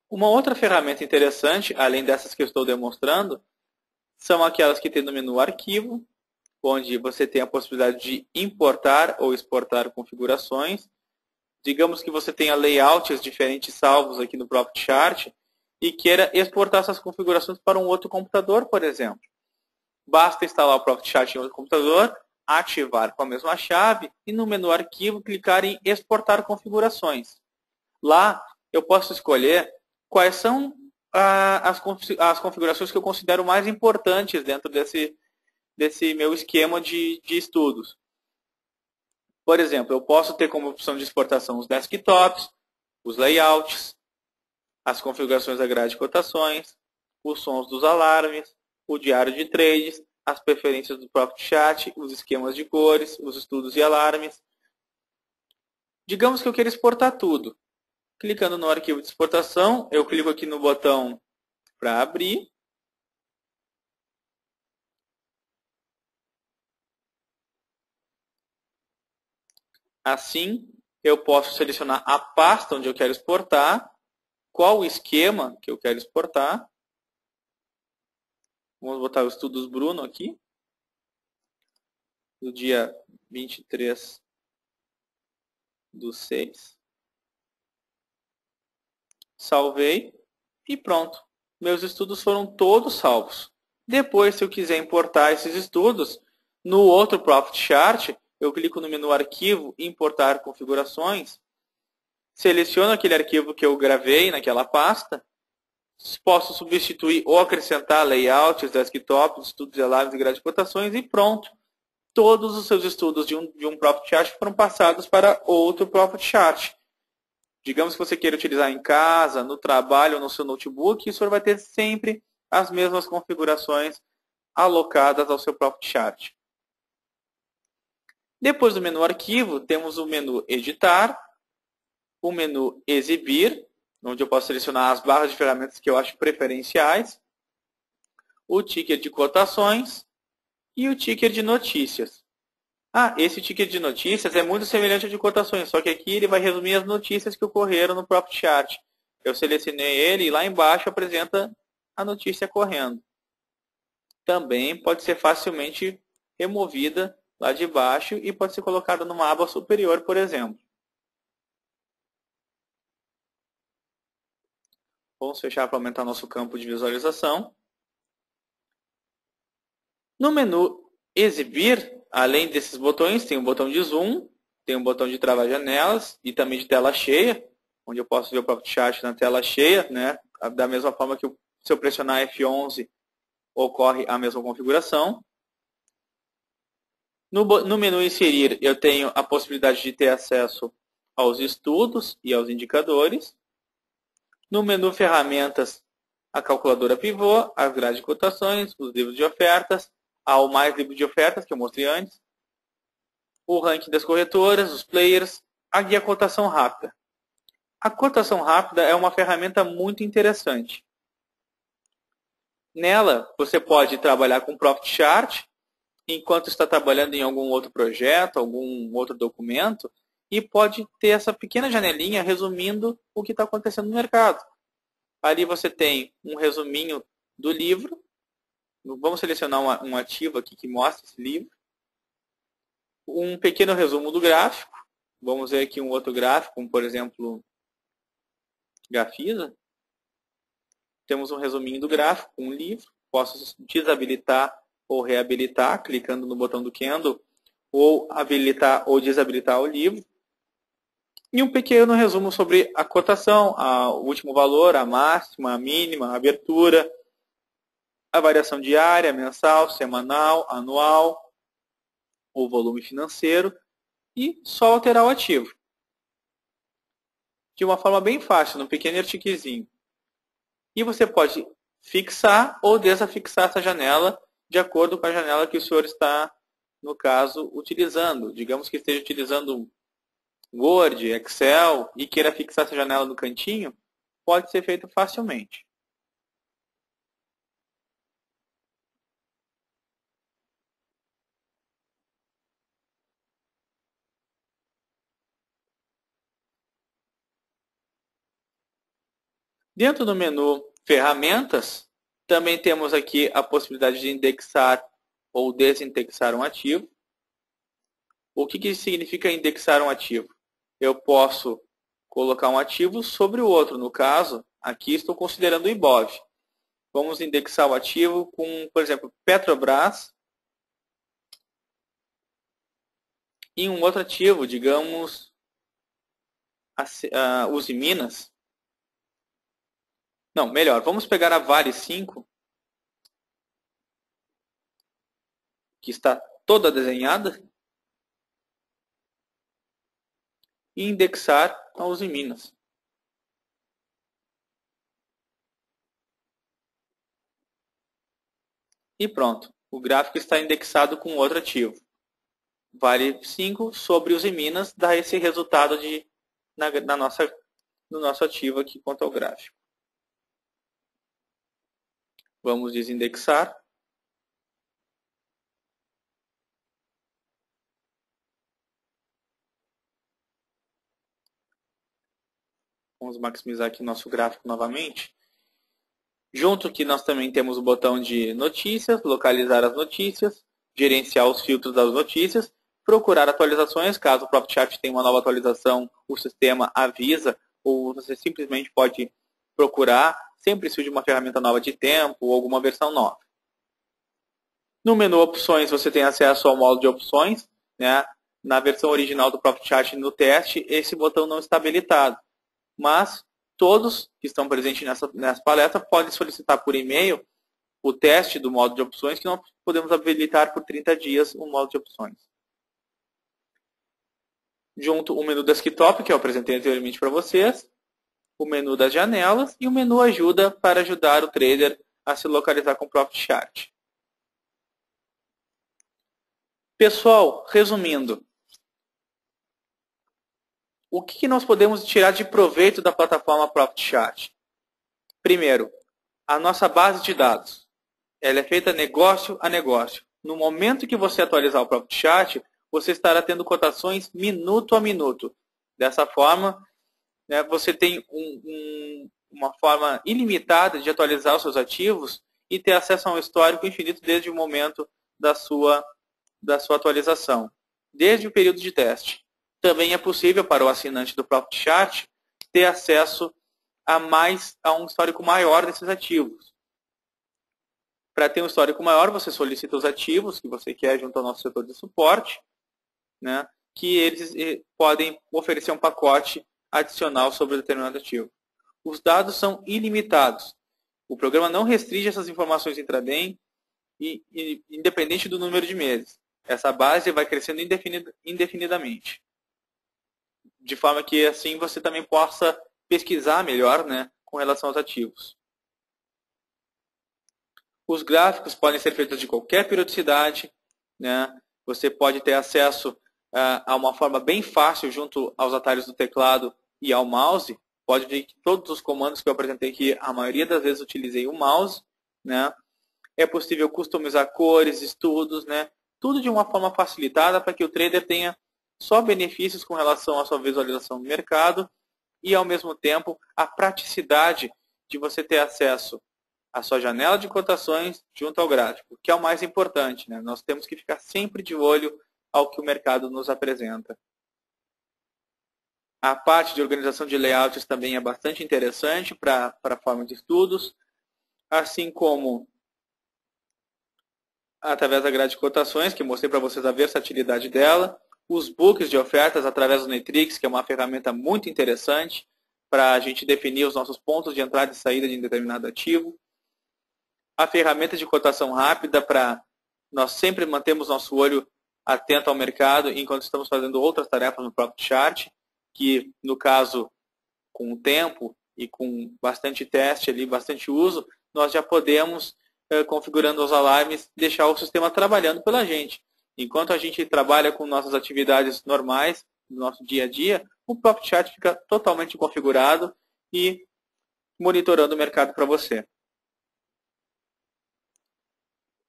Uma outra ferramenta interessante, além dessas que eu estou demonstrando, são aquelas que tem no menu Arquivo, onde você tem a possibilidade de importar ou exportar configurações. Digamos que você tenha layouts diferentes salvos aqui no Profit Chart e queira exportar essas configurações para um outro computador, por exemplo. Basta instalar o Profit Chart em outro computador, ativar com a mesma chave e no menu Arquivo clicar em Exportar configurações. Lá eu posso escolher quais são as configurações que eu considero mais importantes dentro desse meu esquema de estudos. Por exemplo, eu posso ter como opção de exportação os desktops, os layouts, as configurações da grade de cotações, os sons dos alarmes, o diário de trades, as preferências do Profit Chart, os esquemas de cores, os estudos e alarmes. Digamos que eu queira exportar tudo. Clicando no arquivo de exportação, eu clico aqui no botão para abrir. Assim, eu posso selecionar a pasta onde eu quero exportar, qual o esquema que eu quero exportar. Vamos botar o estudos Bruno aqui, do dia 23/6. Salvei e pronto. Meus estudos foram todos salvos. Depois, se eu quiser importar esses estudos, no outro Profit Chart, eu clico no menu Arquivo, Importar Configurações, seleciono aquele arquivo que eu gravei naquela pasta, posso substituir ou acrescentar layouts, desktops, estudos e grades de cotações e pronto. Todos os seus estudos de um Profit Chart foram passados para outro Profit Chart. Digamos que você queira utilizar em casa, no trabalho ou no seu notebook, o senhor vai ter sempre as mesmas configurações alocadas ao seu Profit Chart. Depois do menu Arquivo, temos o menu Editar, o menu Exibir, onde eu posso selecionar as barras de ferramentas que eu acho preferenciais, o ticker de cotações e o ticker de notícias. Esse ticker de notícias é muito semelhante ao de cotações, só que aqui ele vai resumir as notícias que ocorreram no Profit Chart. Eu selecionei ele e lá embaixo apresenta a notícia correndo. Também pode ser facilmente removida lá de baixo e pode ser colocada numa aba superior, por exemplo. Vamos fechar para aumentar nosso campo de visualização. No menu Exibir, além desses botões, tem o botão de zoom, tem o botão de travar janelas e também de tela cheia, onde eu posso ver o Profit Chart na tela cheia, né? Da mesma forma que se eu pressionar F11 ocorre a mesma configuração. No menu Inserir, eu tenho a possibilidade de ter acesso aos estudos e aos indicadores. No menu Ferramentas, a calculadora pivô, as grades de cotações, os livros de ofertas, ao mais livro de ofertas, que eu mostrei antes, o ranking das corretoras, os players, a guia cotação rápida. A cotação rápida é uma ferramenta muito interessante. Nela, você pode trabalhar com Profit Chart, enquanto está trabalhando em algum outro projeto, algum outro documento, e pode ter essa pequena janelinha resumindo o que está acontecendo no mercado. Ali você tem um resuminho do livro. Vamos selecionar um ativo aqui que mostra esse livro. Um pequeno resumo do gráfico. Vamos ver aqui um outro gráfico, como por exemplo, Gafisa. Temos um resuminho do gráfico, um livro. Posso desabilitar ou reabilitar, clicando no botão do Candle, ou habilitar ou desabilitar o livro. E um pequeno resumo sobre a cotação, o último valor, a máxima, a mínima, a abertura, a variação diária, mensal, semanal, anual, o volume financeiro e só alterar o ativo. De uma forma bem fácil, num pequeno artigozinho. E você pode fixar ou desafixar essa janela de acordo com a janela que o senhor está, no caso, utilizando. Digamos que esteja utilizando Word, Excel e queira fixar essa janela no cantinho, pode ser feito facilmente. Dentro do menu Ferramentas, também temos aqui a possibilidade de indexar ou desindexar um ativo. O que significa indexar um ativo? Eu posso colocar um ativo sobre o outro. No caso, aqui estou considerando o IBOV. Vamos indexar o ativo com, por exemplo, Petrobras e um outro ativo, digamos, Uzi Minas. Não, melhor, vamos pegar a Vale 5, que está toda desenhada, e indexar a Uzi Minas. E pronto, o gráfico está indexado com outro ativo. Vale 5 sobre Uzi Minas dá esse resultado no nosso ativo aqui quanto ao gráfico. Vamos desindexar. Vamos maximizar aqui nosso gráfico novamente. Junto que nós também temos o botão de notícias, localizar as notícias, gerenciar os filtros das notícias, procurar atualizações. Caso o Profit Chart tenha uma nova atualização, o sistema avisa, ou você simplesmente pode procurar, sempre surge uma ferramenta nova de tempo ou alguma versão nova. No menu Opções, você tem acesso ao módulo de opções, né? Na versão original do Profit Chart no teste, esse botão não está habilitado. Mas todos que estão presentes nessa palestra podem solicitar por e-mail o teste do módulo de opções, que nós podemos habilitar por 30 dias o módulo de opções. Junto o menu Desktop, que eu apresentei anteriormente para vocês, o menu das janelas e o menu Ajuda para ajudar o trader a se localizar com o Profit Chart. Pessoal, resumindo, o que nós podemos tirar de proveito da plataforma Profit Chart? Primeiro, a nossa base de dados. Ela é feita negócio a negócio. No momento que você atualizar o Profit Chart, você estará tendo cotações minuto a minuto. Dessa forma, né, você tem uma forma ilimitada de atualizar os seus ativos e ter acesso a um histórico infinito desde o momento da sua atualização, desde o período de teste. Também é possível para o assinante do Profit Chart ter acesso a um histórico maior desses ativos. Para ter um histórico maior, você solicita os ativos que você quer junto ao nosso setor de suporte, né, que eles podem oferecer um pacote adicional sobre determinado ativo. Os dados são ilimitados. O programa não restringe essas informações intraday independente do número de meses. Essa base vai crescendo indefinidamente. De forma que assim você também possa pesquisar melhor, né, com relação aos ativos. Os gráficos podem ser feitos de qualquer periodicidade, né? Você pode ter acesso a uma forma bem fácil junto aos atalhos do teclado e ao mouse. Pode ver que todos os comandos que eu apresentei aqui, a maioria das vezes utilizei o mouse, né? É possível customizar cores, estudos, né? Tudo de uma forma facilitada para que o trader tenha só benefícios com relação à sua visualização do mercado e, ao mesmo tempo, a praticidade de você ter acesso à sua janela de cotações junto ao gráfico, que é o mais importante, né? Nós temos que ficar sempre de olho ao que o mercado nos apresenta. A parte de organização de layouts também é bastante interessante para a forma de estudos, assim como através da grade de cotações, que mostrei para vocês a versatilidade dela, os books de ofertas através do Netrix, que é uma ferramenta muito interessante para a gente definir os nossos pontos de entrada e saída de um determinado ativo. A ferramenta de cotação rápida para nós sempre mantermos nosso olho atento ao mercado enquanto estamos fazendo outras tarefas no Profit Chart, que no caso, com o tempo e com bastante teste ali, bastante uso, nós já podemos, configurando os alarmes, deixar o sistema trabalhando pela gente. Enquanto a gente trabalha com nossas atividades normais, no nosso dia a dia, o Profit Chart fica totalmente configurado e monitorando o mercado para você.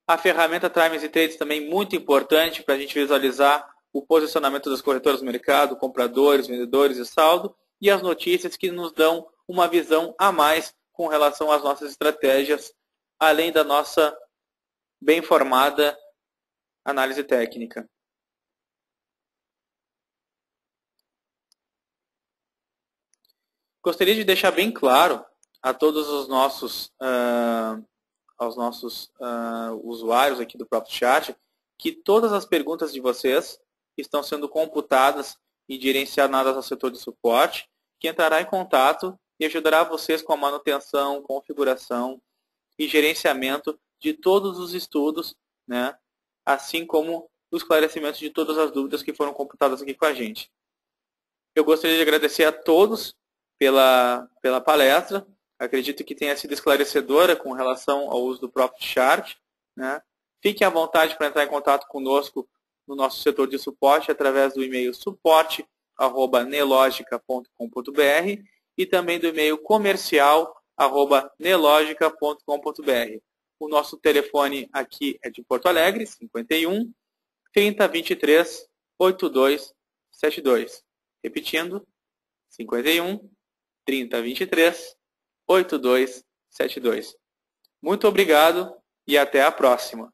A ferramenta Times e Trades também muito importante para a gente visualizar o posicionamento das corretoras do mercado, compradores, vendedores e saldo, e as notícias que nos dão uma visão a mais com relação às nossas estratégias, além da nossa bem formada análise técnica. Gostaria de deixar bem claro a todos os nossos usuários aqui do Profit Chart que todas as perguntas de vocês estão sendo computadas e direcionadas ao setor de suporte, que entrará em contato e ajudará vocês com a manutenção, configuração e gerenciamento de todos os estudos, né? Assim como o esclarecimento de todas as dúvidas que foram computadas aqui com a gente. Eu gostaria de agradecer a todos pela palestra. Acredito que tenha sido esclarecedora com relação ao uso do Profit Chart, né? Fiquem à vontade para entrar em contato conosco no nosso setor de suporte através do e-mail suporte@nelogica.com.br e também do e-mail comercial@nelogica.com.br. O nosso telefone aqui é de Porto Alegre, 51 30 23 82 72. Repetindo, 51 30 23 8272. Muito obrigado e até a próxima!